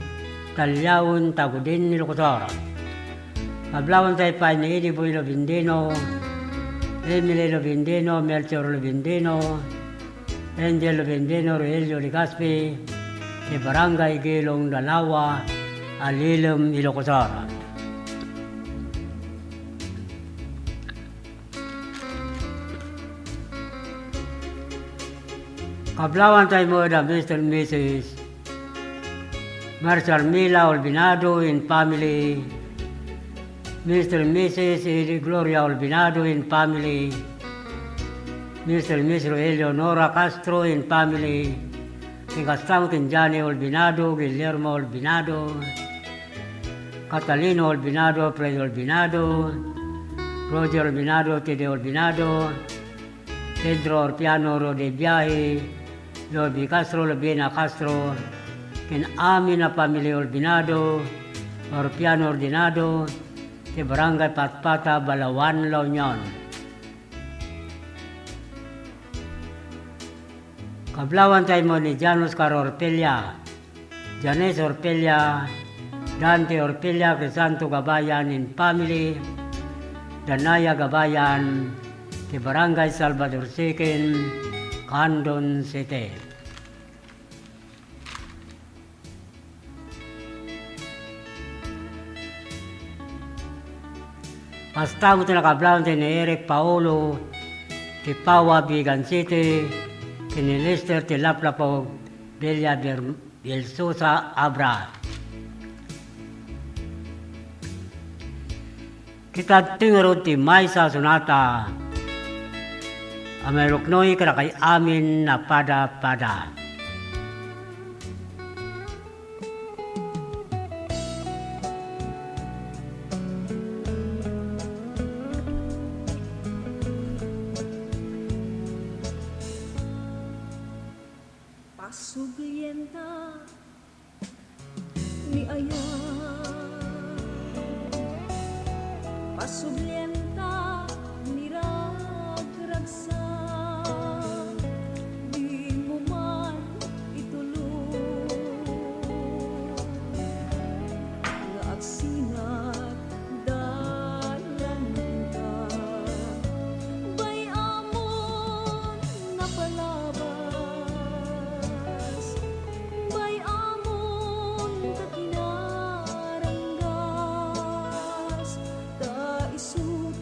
Talyawon, Tagudin, Nilukutor. Pablawan tayo pa ni Ediboy Lobindino, Emily Lobindino, Melchor Lobindino, Angel Lobindino, Roelio Ligaspi, de Barangay Gilong Dalawa, Alilum, Ilocosara. Kablawan tayo mo na Mr. and Mrs. Marshall Mila Olbinado in family, Mr. and Mrs. Gloria Olbinado in family, Mr. and Mrs. Eleonora Castro in family, Kastamot in Johnny Olbinado, Guillermo Olbinado, Catalino Olbinado, Fred Olbinado, Roger Olbinado, Tede Olbinado, Pedro Orpiano Rodebiahe, Lobi Castro, Lobina Castro, kin amin na pamilya Olbinado, Orpiano Ordinado, ti Barangay Patpata, Balawan, La Union. Kablawan tayo mo ni Janus Car Orpelia, Janes Orpelia, Dante Orpelia, Crisanto Gabayan in family, Danaya Gabayan, ti Barangay Salvador Sikin, Candon City. Pastamo ito nakablawan tayo ni Eric Paulo, ti Pawa, Bigan City, kini Lister, ti Laplapog, Villa Vilsosa, Abra. Kita tingaro ti Maysa Sunata, Ameroknoy kada kay amin na pada-pada. Pasuglienta ni Aya, pasuglienta ni Ragragsa. Isu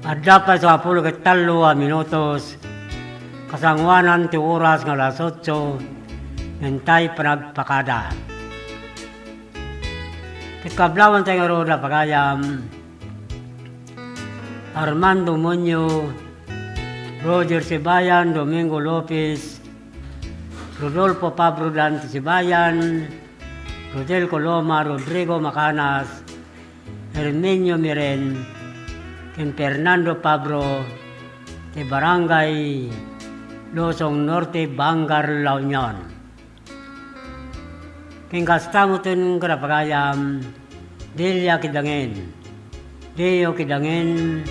At dapat sa 13 minutos, kasangwanan ti oras nga alas 8, ngantay panagpakada. Kablawan tayo nga roda pagayam, Armando Muñoz, Roger Sibayan, Domingo Lopez, Rodolfo Pablo Dante Sibayan, Rodel Coloma, Rodrigo Macanas, Herminio Miren, Ken Fernando Pablo, de Barangay Losong Norte, Bangar, La Union. Ken kastamutin karapagayam, Delia Kidangin, Deo Kidangin,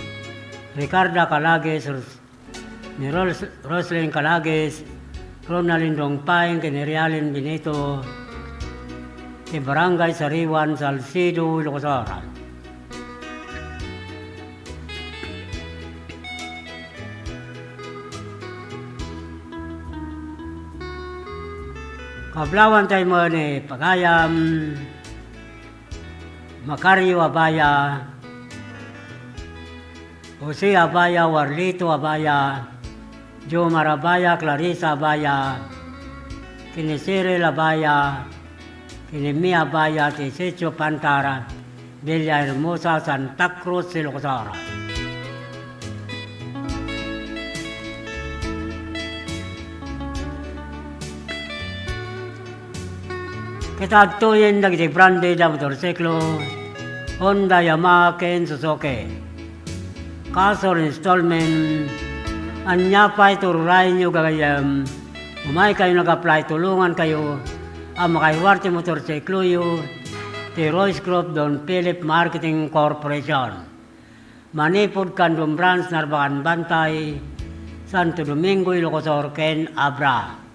Ricardo Calagues, ni Roslyn Calagues, Ronaldin Dongpaing, Kenerialin Benito, de Barangay Sariwan, Salcido, Ilocosora. Kablawan tayo mo ni Pagayam, Macario Abaya, Jose Abaya, Warlito Abaya, Jomar Abaya, Clarissa Abaya, Kinisiril Abaya, Kinimi Abaya, Tisecho Pantara, Villa Hermosa, Santa Cruz, Ilocosara. Kitagtuyin dagiti brande da motorsiklo, Honda, Yamaha, Ken, Suzuki. Kasor installment, anya pa itururay nyo gagayam, umay kayo nag-apply, tulungan kayo, ang makaiwarte motorsiklo yu, ti Royce Group Don Philip Marketing Corporation. Manipod Kandom Branch, Narbacan Bantay, Santo Domingo, Ilocosor, Ken, Abra.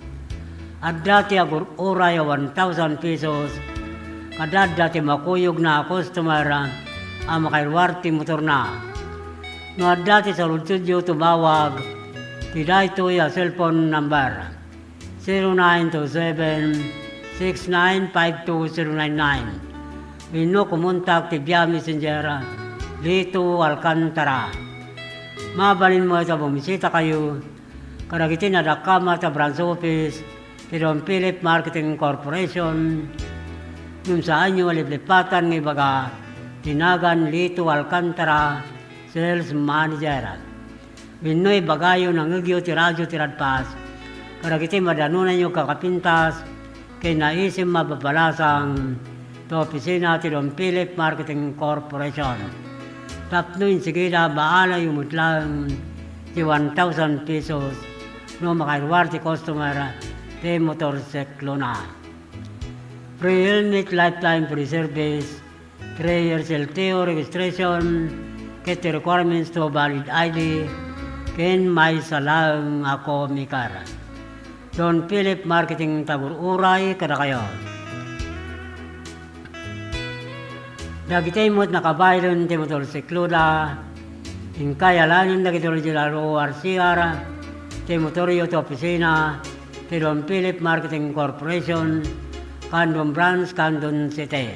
At dati agur oray 1,000 pesos, kadad dati makuyog na customer ang makairwarti motor na. No at dati sa Lutsudio tumawag, tida ito yung cellphone number 0927-6952-099. Bino kumontak ti via messenger Lito Alcantara. Mabalin mo ito bumisita kayo, karagitin na dakama sa branch office, Don Philip Marketing Corporation, yung saan nyo aliplipatan ng ibaga, tinagan Lito Alcantara, Sales Manager. Binoy bagayo ng ugyo ti radyo ti radpas, karagiti madanunan nyo kakapintas, kay naisim mababalasang to opisina ti Don Philip Marketing Corporation. Tapnoin sigida baala yung mutlang ti 1,000 pesos, no makairwar ti customer, te motorsiklo na. Free helmet, lifetime free service, 3 years LTO registration, ket requirements to valid ID, ken may salang ako mikara. Don Philip Marketing Tagur-Uray, kada kayo. Dagitay mo't nakabayron ti motorsiklo da, inkayalanin dagitol jilaro RCR, ti motoryo ti opisina, ti Don Philip Marketing Corporation, Kandom Branch, Kandon City.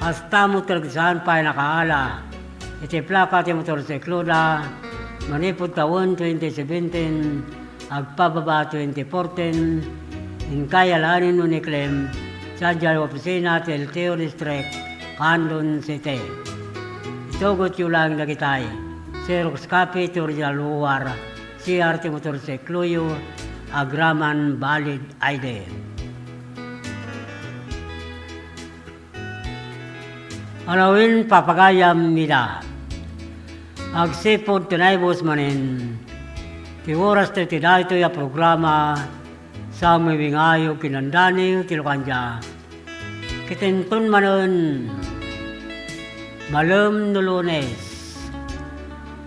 Hasta mo talagsaan pa nakaala, iti plaka ti motorsiklo da, manipod taon 2017, agpababa 2014, inkayalanin uniklem, sa diyal opisina ti LTO District, Kandon City. Itogot yung lang nagitay, Xerox copy ti original luwar, CRT motorsiklo yu, agraman valid ID. Alawin papagayam nila. Agsipod tinaybos manin. Ti oras ti dayto ya programa sa miwingayo kinandani tilokanja. Kitintun manon malum no Lunes.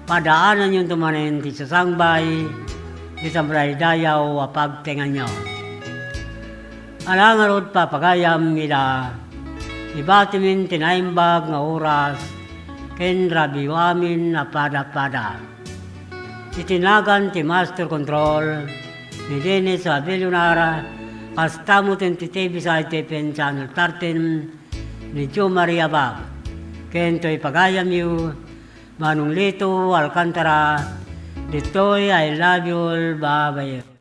Padaanan yung tumanin ti sasangbay, isang dayaw apagtingan nyo. Alangarod papagayam nila, ibatimin tinaimbag nga oras, ken rabiwamin na pada-pada. Itinagan ti Master Control, ni Dennis Abelionara, kastamutin ti TV sa ITPN Channel 13, ni Jo Maria Bab, ken to'y pagayam yu, Manong Lito Alcantara, Ditoy, I love you all, babayer.